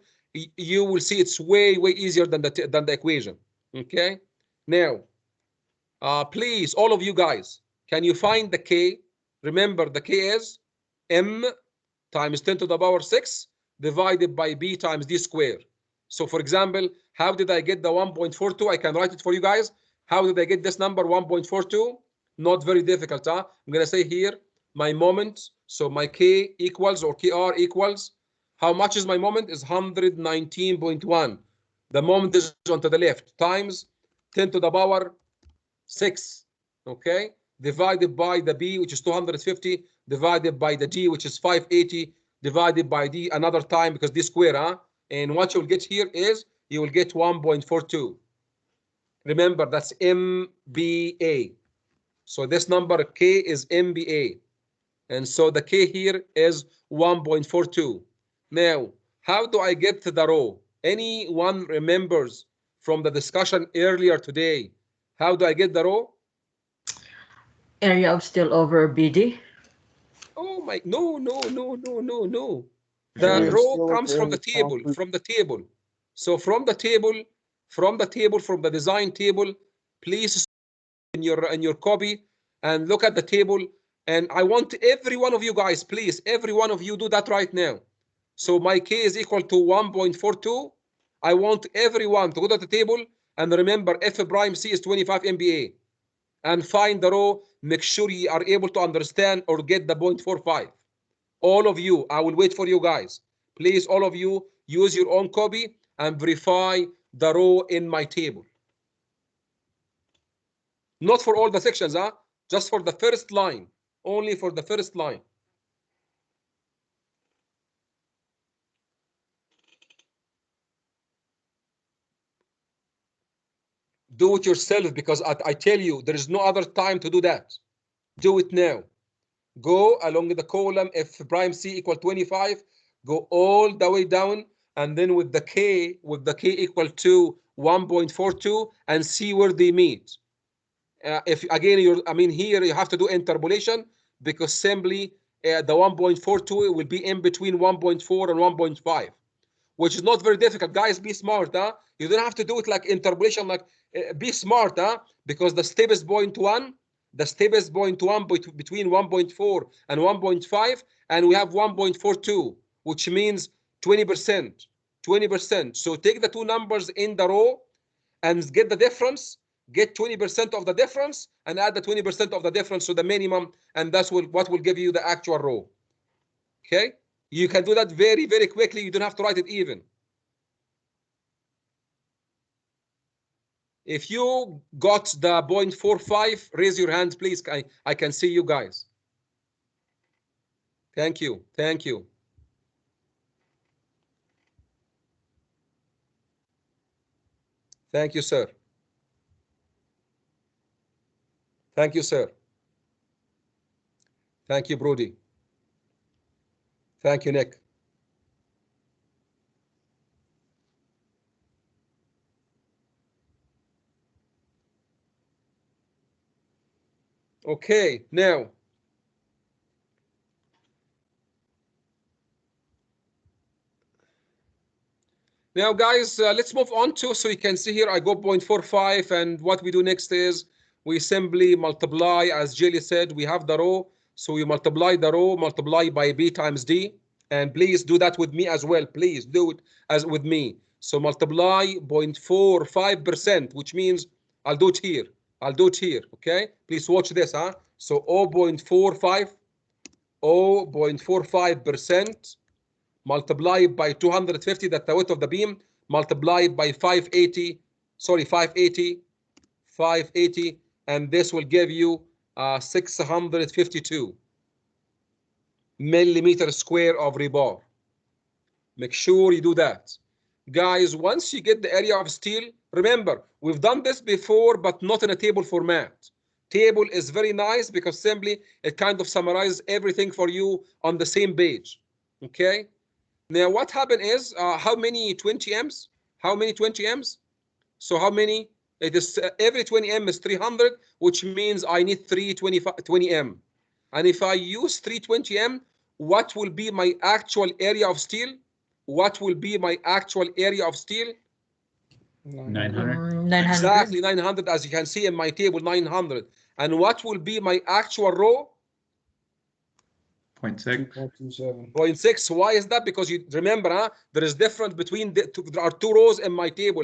you will see it's way easier than the equation. Okay. Now, please, all of you guys, can you find the K? Remember, the K is M times 10 to the power 6 divided by B times D squared. So for example, how did I get the 1.42? I can write it for you guys. How did I get this number 1.42? Not very difficult, huh? I'm going to say here my moment. So my K equals, or KR equals, how much is my moment? Is 119.1. The moment is on to the left, times 10 to the power 6, okay, divided by the B, which is 250, divided by the D, which is 580, divided by D another time because D square, huh? And what you'll get here is you will get 1.42. Remember, that's MBA. So this number K is MBA. And so the K here is 1.42. Now, how do I get to the rho? Anyone remembers from the discussion earlier today, how do I get the rho? Area of still over BD. Oh my, no. The Area of rho steel comes from the over table, concrete. So from the design table, please in your copy and look at the table. And I want every one of you guys, please, every one of you do that right now. So my K is equal to 1.42. I want everyone to go to the table and remember F prime C is 25 MBA. And find the rho, make sure you are able to understand or get the 0.45. All of you, I will wait for you guys. Please, all of you, use your own copy and verify the rho in my table. Not for all the sections, huh? Just for the first line. Only for the first line. Do it yourself because I tell you, there is no other time to do that. Do it now. Go along the column F prime C equal 25, go all the way down, and then with the K equal to 1.42 and see where they meet. If again, here you have to do interpolation because simply the 1.42 will be in between 1.4 and 1.5, which is not very difficult. Guys, be smart, huh? You don't have to do it like interpolation, like be smart, huh? Because the step is 0.1, between 1.4 and 1.5, and we have 1.42, which means 20%. 20%. So take the two numbers in the row and get the difference. get 20% of the difference and add the 20% of the difference to the minimum, and that's what will give you the actual row. Okay, you can do that very, very quickly. You don't have to write it even. If you got the 0.45, raise your hand, please. I can see you guys. Thank you. Thank you. Thank you, sir. Thank you, sir. Thank you, Brody. Thank you, Nick. Okay, now guys, let's move on to, so you can see here I go 0.45, and what we do next is we simply multiply, as Jelly said, we have the row, so we multiply the row, multiply by B times D, and please do that with me as well. Please do it as with me. So multiply 0.45%, which means I'll do it here. I'll do it here, okay? Please watch this, huh? So 0.45% multiplied by 250, that's the width of the beam, multiplied by 580, sorry, 580, and this will give you 652 millimeter square of rebar. Make sure you do that. Guys, once you get the area of steel, remember, we've done this before, but not in a table format. Table is very nice because simply it kind of summarizes everything for you on the same page, okay? Now, what happened is, how many 20 M's? How many 20 M's? So how many? It is every 20 M is 300, which means I need 20 M. And if I use 320 M, what will be my actual area of steel? What will be my actual area of steel? 900. 900. Exactly 900, as you can see in my table, 900. And what will be my actual row? 0.6. 2.27. 0.6. Why is that? Because you remember, there is difference between there are two rows in my table.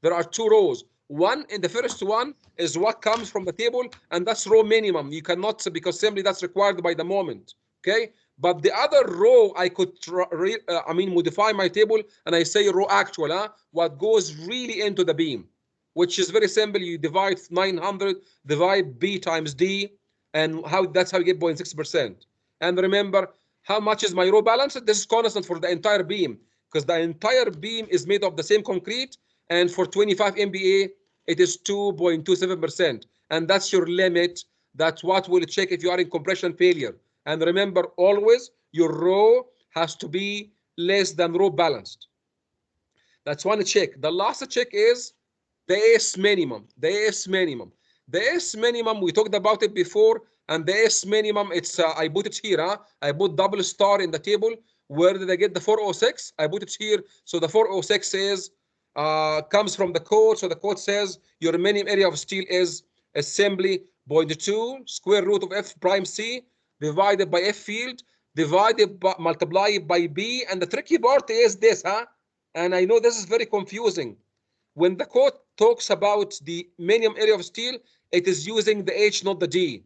There are two rows. One, in the first one is what comes from the table, and that's row minimum. You cannot, because simply that's required by the moment. Okay, but the other row I could modify my table, and I say row actual, what goes really into the beam, which is very simple. You divide 900, divide B times D, and that's how you get 0.6%. And remember, how much is my row balance? This is constant for the entire beam, because the entire beam is made of the same concrete, and for 25 MPa, it is 2.27%. And that's your limit. That's what we'll check if you are in compression failure. And remember, always, your row has to be less than row balanced. That's one check. The last check is the S minimum. The S minimum. The S minimum, we talked about it before, and the S minimum, it's I put it here. I put double star in the table. Where did I get the 406? I put it here. So the 406 is comes from the code. So the code says your minimum area of steel is assembly 0.2 square root of F prime C divided by F field divided by multiplied by B. And the tricky part is this, and I know this is very confusing. When the code talks about the minimum area of steel, it is using the H, not the D.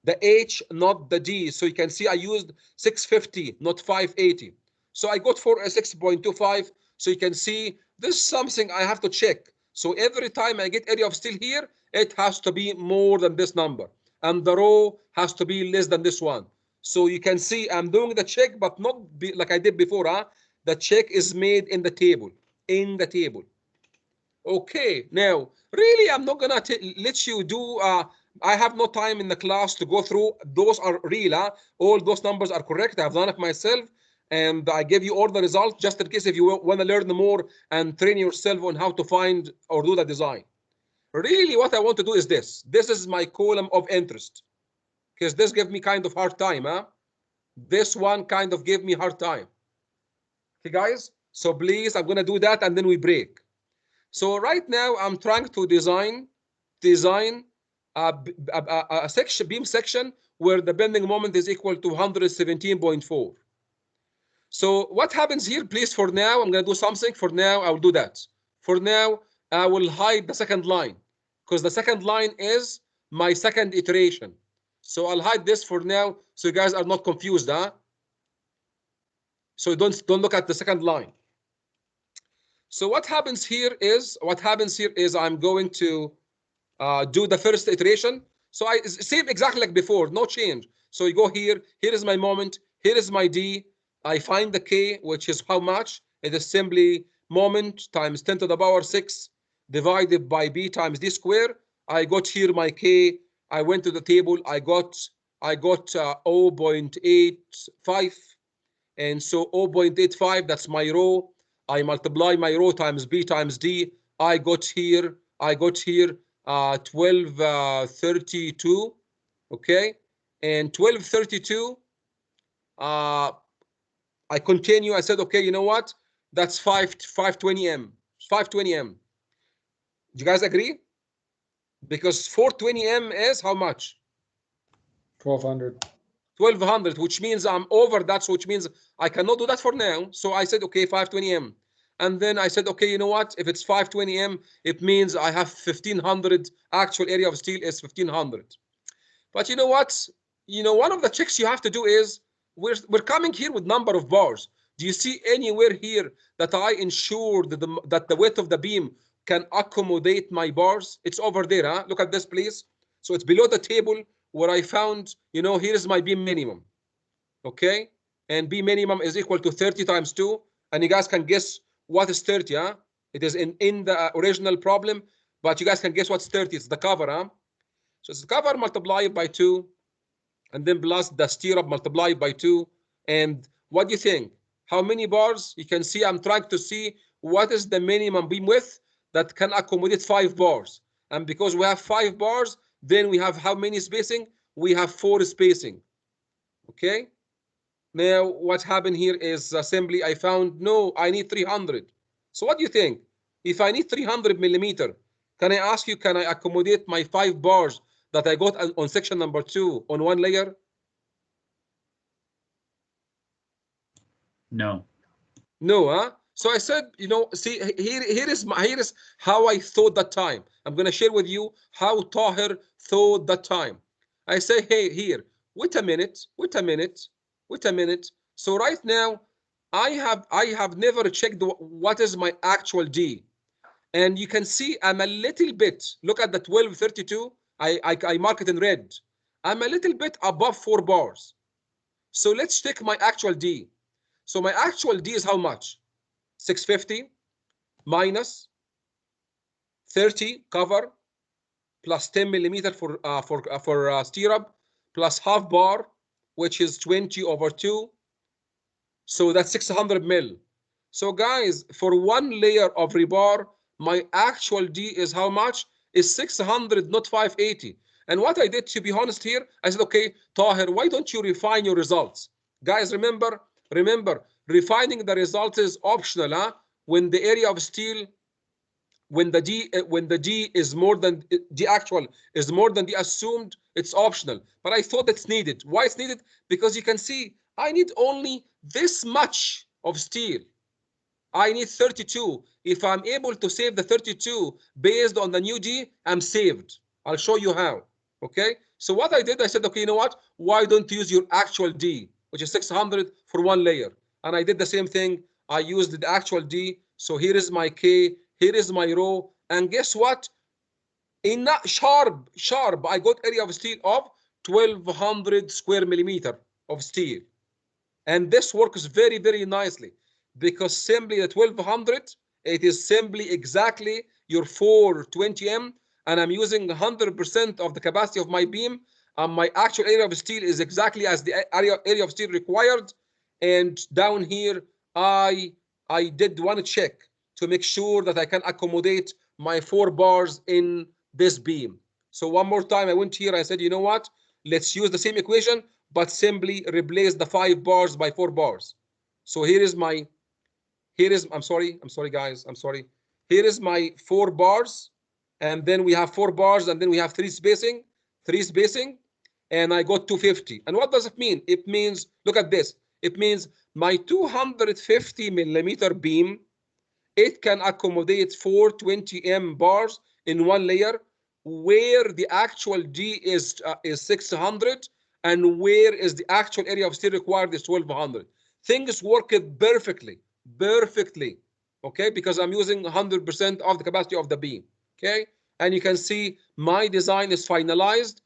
The H, not the D. So you can see I used 650, not 580. So I got for a 6.25. So you can see this is something I have to check. So every time I get area of steel here, it has to be more than this number. And the row has to be less than this one. So you can see I'm doing the check, but not like I did before. The check is made in the table. In the table. Okay, now, really, I'm not gonna let you do, I have no time in the class to go through. Those are real, all those numbers are correct. I've done it myself, and I give you all the results just in case if you want to learn more and train yourself on how to find or do the design. Really, what I want to do is this. This is my column of interest, because this gave me kind of hard time, This one kind of gave me hard time. Okay, guys? So please, I'm gonna do that, and then we break. So right now I'm trying to design a section, beam section where the bending moment is equal to 117.4. So what happens here, please, for now, I'm going to do something. For now, I will do that. For now, I will hide the second line. because the second line is my second iteration. So I'll hide this for now so you guys are not confused, huh? So don't look at the second line. So what happens here is I'm going to do the first iteration. So same exactly like before, no change. So you go here, here is my moment, here is my D. I find the K, which is how much? It is simply moment times 10 to the power 6 divided by B times D square. I got here my K. I went to the table. I got 0.85. And so 0.85, that's my rho. I multiply my rho times B times D. I got here 1232, okay? And 1232, I continue. I said, okay, you know what? That's 520 M. 520 M. Do you guys agree? Because 420 M is how much? 1200. 1200, which means I'm over that, which means I cannot do that for now. So I said, okay, 520 M. And then I said, okay, you know what? If it's 520 M, it means I have 1500. Actual area of steel is 1500. But you know what? One of the tricks you have to do is we're coming here with number of bars. Do you see anywhere here that I ensured that the width of the beam can accommodate my bars? It's over there, huh? Look at this, please. So it's below the table where I found, here is my beam minimum, okay? And B minimum is equal to 30 times 2. And you guys can guess what is 30, huh? It is in the original problem, but you guys can guess what's 30. It's the cover, huh? So it's the cover multiplied by 2, and then plus the stirrup multiplied by 2. And what do you think? How many bars? You can see I'm trying to see what is the minimum beam width that can accommodate 5 bars. And because we have 5 bars, then we have how many spacing? We have 4 spacing. Okay? Now, what happened here is simply I found, no, I need 300. So what do you think? If I need 300 millimeter, can I ask you, can I accommodate my 5 bars that I got on section number 2 on one layer? No. No, huh? So I said, see, here is how I thought that time. I'm gonna share with you how Tahir thought that time. I say, hey, here, wait a minute. So right now, I have never checked what is my actual D. And you can see I'm a little bit, look at the 1232, I mark it in red. I'm a little bit above 4 bars. So let's take my actual D. So my actual D is how much? 650 minus 30 cover plus 10 millimeter for stirrup plus half bar, which is 20 over 2. So that's 600 mil. So guys, for one layer of rebar, my actual D is how much? Is 600, not 580. And what I did, to be honest here, I said, okay, Tahir, why don't you refine your results? Guys, remember, refining the results is optional, huh? When the area of steel, when the D is more than D actual is more than the assumed, it's optional. But I thought it's needed. Why it's needed? Because you can see I need only this much of steel. I need 32. If I'm able to save the 32 based on the new D, I'm saved. I'll show you how. Okay. So what I did, I said, okay, you know what? Why don't you use your actual D, which is 600 for one layer? And I did the same thing. I used the actual D. So here is my K. Here is my rho. And guess what? In that sharp, I got area of steel of 1200 square millimeter of steel. And this works very, very nicely because simply the 1200, it is simply exactly your 420M, and I'm using 100% of the capacity of my beam. And my actual area of steel is exactly as the area of steel required. And down here, I did one check to make sure that I can accommodate my 4 bars in this beam. So one more time, I went here, I said, you know what? Let's use the same equation, but simply replace the 5 bars by 4 bars. So I'm sorry guys, I'm sorry. Here is my 4 bars, and then we have 4 bars, and then we have 3 spacing, and I got 250. And what does it mean? It means, look at this. It means my 250 millimeter beam, it can accommodate 420M bars in one layer, where the actual D is 600 and where is the actual area of steel required is 1200. Things work perfectly, perfectly, okay, because I'm using 100% of the capacity of the beam, okay? And you can see my design is finalized.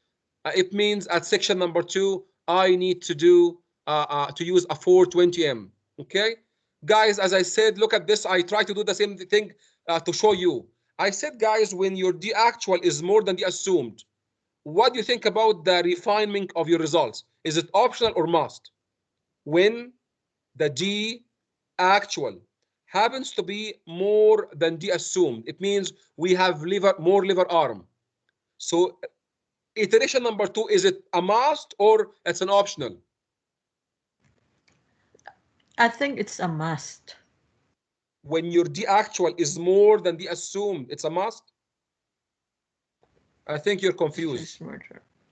It means at section number 2, I need to do to use a 420M, okay? Guys, as I said, look at this. I try to do the same thing to show you. I said, guys, when your D actual is more than the assumed, what do you think about the refinement of your results? Is it optional or must? When the D actual happens to be more than D assumed, it means we have more lever arm. So iteration number 2, is it a must or it's an optional? I think it's a must. When your D actual is more than the assumed, it's a must? I think you're confused.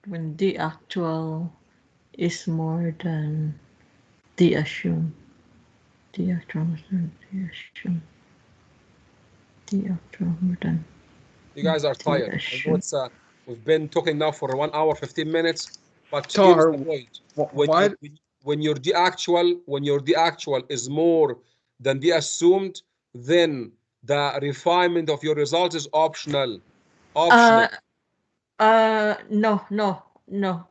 When the actual is more than the assumed. The actual is more than the assumed. The actual more than You guys are the tired. I know assumed. it's we've been talking now for 1 hour 15 minutes, but here is Tar, the point. When why? you when your the actual is more than the assumed, then the refinement of your results is optional. Uh, Optional. no, no, no.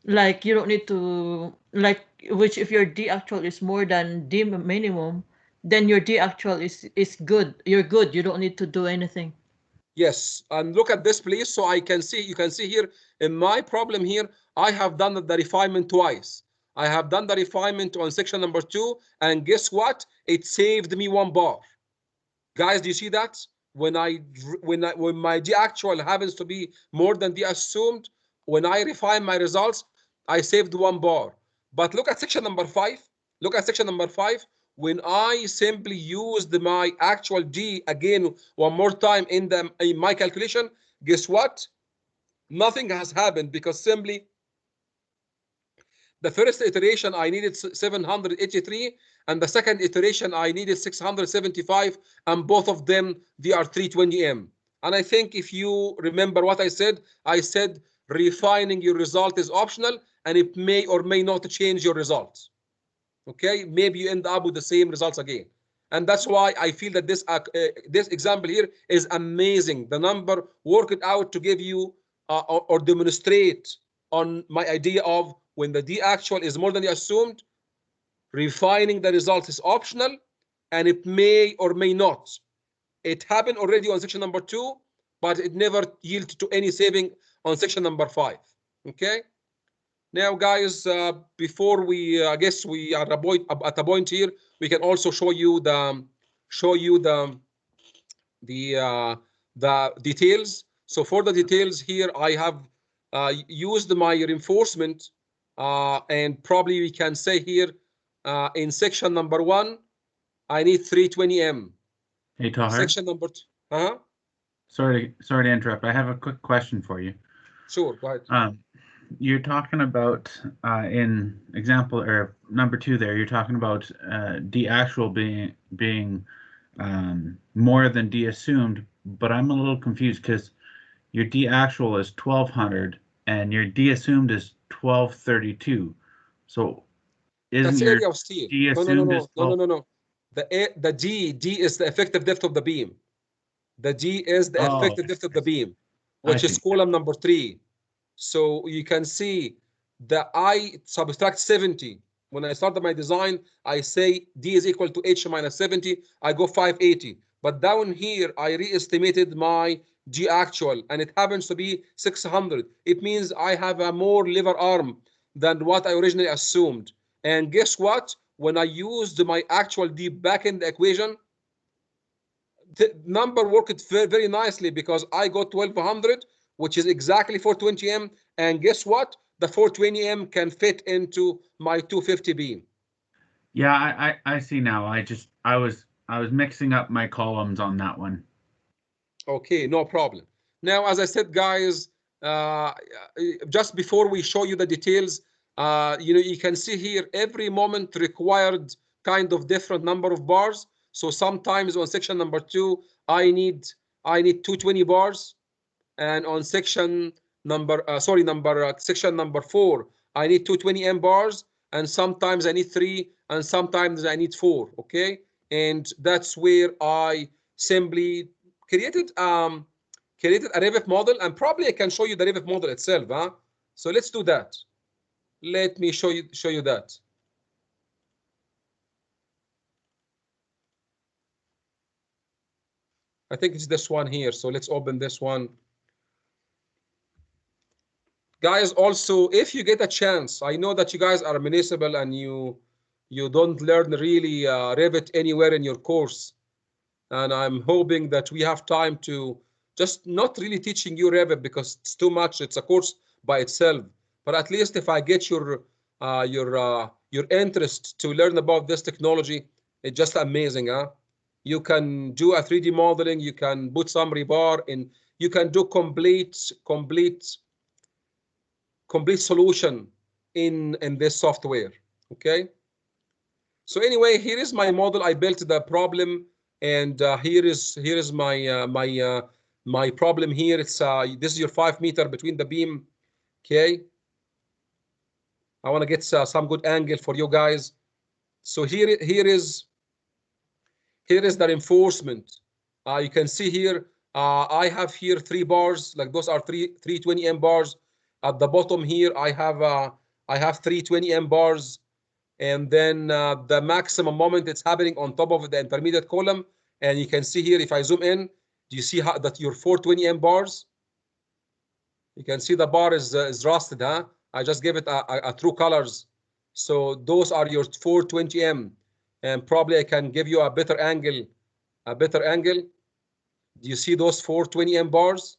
Like you don't need to like which if your D actual is more than D minimum, then your D actual is good. You're good. You don't need to do anything. Yes, and look at this, please. So I can see, you can see here in my problem here, I have done the refinement twice. I have done the refinement on section number 2, and guess what? It saved me 1 bar. Guys, do you see that? When my D actual happens to be more than the assumed, when I refine my results, I saved 1 bar. But look at section number 5. Look at section number 5. When I simply used my actual D again 1 more time in my calculation, guess what? Nothing has happened because simply the first iteration I needed 783, and the second iteration I needed 675, and both of them they are 320M. And I think if you remember what I said refining your result is optional, and it may or may not change your results. Okay, maybe you end up with the same results again. And that's why I feel that this example here is amazing. The number worked out to give you or demonstrate on my idea of when the D actual is more than the assumed, refining the results is optional, and it may or may not. It happened already on section number 2, but it never yielded to any saving on section number 5. Okay. Now, guys, before we, I guess we are at a point here, we can also show you the the details. So for the details here, I have used my reinforcement, and probably we can say here in section number 1, I need 320M. Hey, Tahir. Section number 2. Uh-huh. Sorry to interrupt. I have a quick question for you. Sure, go ahead. You're talking about in example or number 2 there. You're talking about D actual being more than D assumed, but I'm a little confused because your D actual is 1200 and your D assumed is 1232. So isn't That's your area of steel. D No, assumed is 12? no. The D is the effective depth of the beam. The D is the Oh, effective depth of the beam, I which is see. column number 3. So you can see the I subtract 70. When I started my design, I say D is equal to H minus 70. I go 580. But down here, I re-estimated my G actual, and it happens to be 600. It means I have a more lever arm than what I originally assumed. And guess what? When I used my actual D back in the equation, the number worked very nicely because I got 1200, which is exactly 420M. And guess what? The 420M can fit into my 250 beam. Yeah, I see now. I was mixing up my columns on that one. Okay, no problem. Now, as I said, guys, uh, just before we show you the details, you can see here every moment required kind of different number of bars. So sometimes on section number 2, I need 220 bars. and on section number section number 4, I need 220 M bars, and sometimes I need 3, and sometimes I need 4. Okay, and that's where I simply created a Revit model, and probably I can show you the Revit model itself. Huh? So let's do that. Let me show you that. I think it's this one here. So let's open this one. Guys, also, if you get a chance, I know that you guys are municipal and you don't learn really Revit anywhere in your course. And I'm hoping that we have time to just not really teaching you Revit because it's too much. It's a course by itself. But at least if I get your interest to learn about this technology, it's just amazing, huh? You can do a 3D modeling. You can put some rebar in. You can do complete solution in this software. Okay. So anyway, here is my model. I built the problem, and here is my problem here. It's this is your 5 meter between the beam. Okay. I want to get some good angle for you guys. So here is the reinforcement. You can see here, I have here 3 bars, like those are 320 M bars. At the bottom here, I have 320 M bars, and then the maximum moment it's happening on top of the intermediate column. And you can see here, if I zoom in, do you see how that your 420 M bars? You can see the bar is rusted, huh? I just gave it a true colors. So those are your 420 M. And probably I can give you a better angle. Do you see those 420 M bars?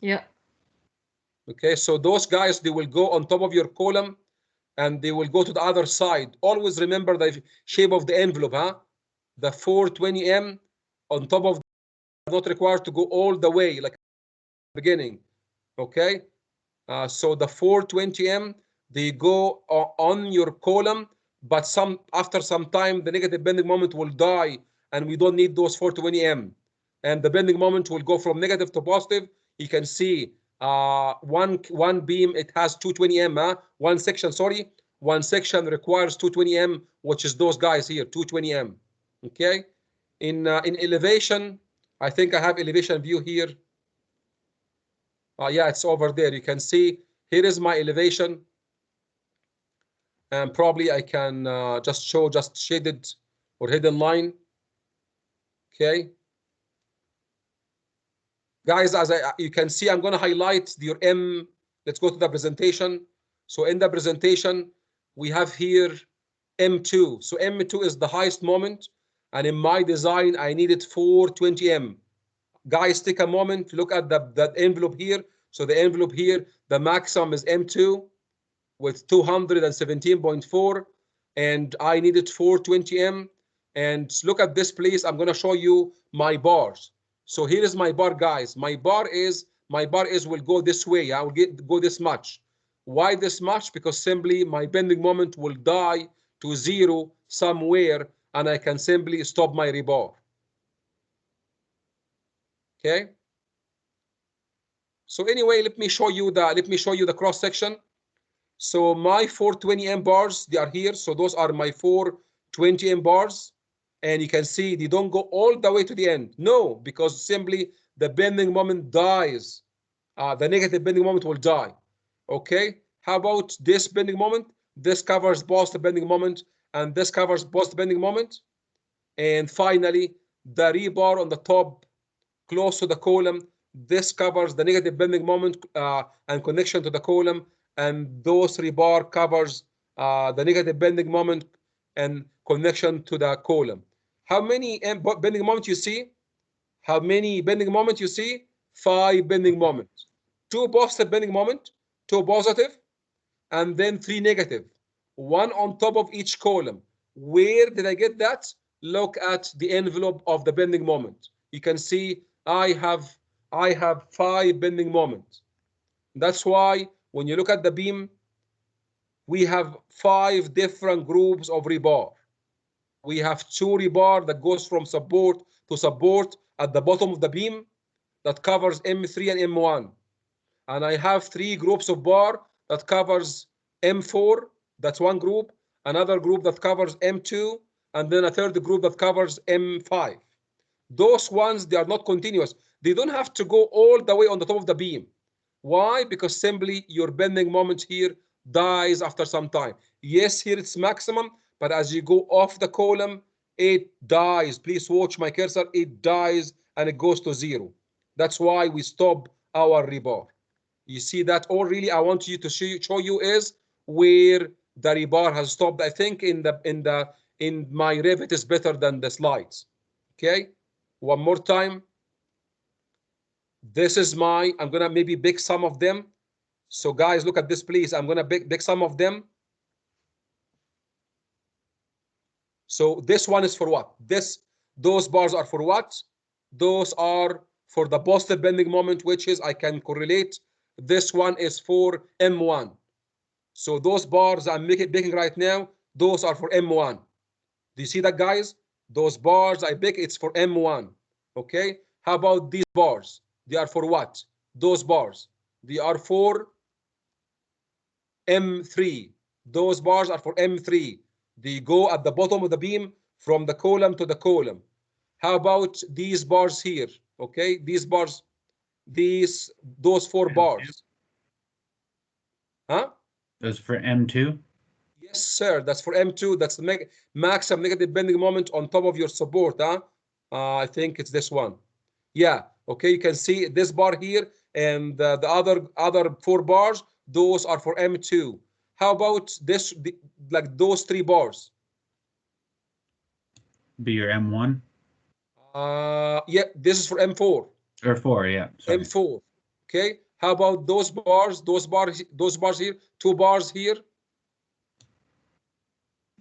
Yeah. Okay, so those guys, they will go on top of your column and they will go to the other side. Always remember the shape of the envelope, huh? The 420 M on top of not required to go all the way like beginning. Okay, so the 420 M, they go on your column, but after some time the negative bending moment will die, and we don't need those 420 M. And the bending moment will go from negative to positive. You can see one beam, it has 220 M. One section, sorry, one section requires 220 M, which is those guys here, 220 M. Okay, in elevation, I think I have elevation view here. Yeah, it's over there. You can see here is my elevation, and probably I can just show just shaded or hidden line. Okay, guys, as you can see, I'm going to highlight your M. Let's go to the presentation. So in the presentation, we have here M2. So M2 is the highest moment, and in my design, I needed 420 M. Guys, take a moment, look at that envelope here. So the envelope here, the maximum is M2 with 217.4, and I needed 420 M. And look at this, please. I'm going to show you my bars. So here is my bar, guys. My bar is will go this way. I will go this much. Why this much? Because simply my bending moment will die to 0 somewhere, and I can simply stop my rebar. Okay. So anyway, let me show you the cross section. So my 420 M bars, they are here. So those are my 420 M bars. And you can see they don't go all the way to the end. No, because simply the bending moment dies. The negative bending moment will die. Okay. How about this bending moment? This covers both the bending moment, and this covers both the bending moment. And finally, the rebar on the top, close to the column, this covers the negative bending moment and connection to the column, and those rebar covers the negative bending moment and connection to the column. How many bending moments you see? How many bending moments you see? 5 bending moments. 2 positive bending moment, 2 positive, and then 3 negative. 1 on top of each column. Where did I get that? Look at the envelope of the bending moment. You can see I have 5 bending moments. That's why when you look at the beam, we have 5 different groups of rebar. We have 2 rebar that goes from support to support at the bottom of the beam that covers M3 and M1. And I have 3 groups of bar that covers M4, that's one group, another group that covers M2, and then a third group that covers M5. Those ones, they are not continuous. They don't have to go all the way on the top of the beam. Why? Because simply your bending moment here dies after some time. Yes, here it's maximum, but as you go off the column, it dies. Please watch my cursor. It dies and it goes to 0. That's why we stop our rebar. You see that? All really I want you to show you is where the rebar has stopped. I think in my Revit is better than the slides. Okay, one more time. This is I'm gonna maybe pick some of them. So guys, look at this, please. I'm gonna pick some of them. So this one is for what? Those bars are for what? Those are for the positive bending moment, which is I can correlate. This one is for M1. So those bars I'm picking right now, those are for M1. Do you see that, guys? Those bars I pick, it's for M1. Okay. How about these bars? They are for what? Those bars. They are for M3. Those bars are for M3. They go at the bottom of the beam from the column to the column. How about these bars here? Okay, these bars, those 4 bars. Huh? Those for M2? Yes, sir. That's for M2. That's the maximum negative bending moment on top of your support. Huh? I think it's this one. Yeah. Okay. You can see this bar here and the other 4 bars. Those are for M2. How about this? Like those 3 bars. Be your M1? Yeah. This is for M4. Or 4, yeah. Sorry. M4. Okay. How about those bars? Those bars here. 2 bars here.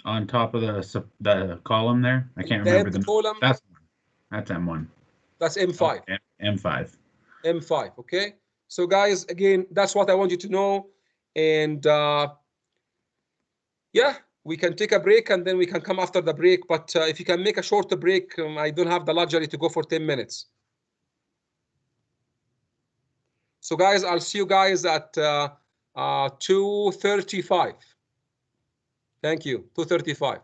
On top of the column there? I can't remember the column. That's M1. That's M5. Oh, M5. M5. Okay. So guys, again, that's what I want you to know. And yeah, we can take a break and then we can come after the break. But if you can make a shorter break, I don't have the luxury to go for 10 minutes. So guys, I'll see you guys at 2:35. Thank you. 2:35.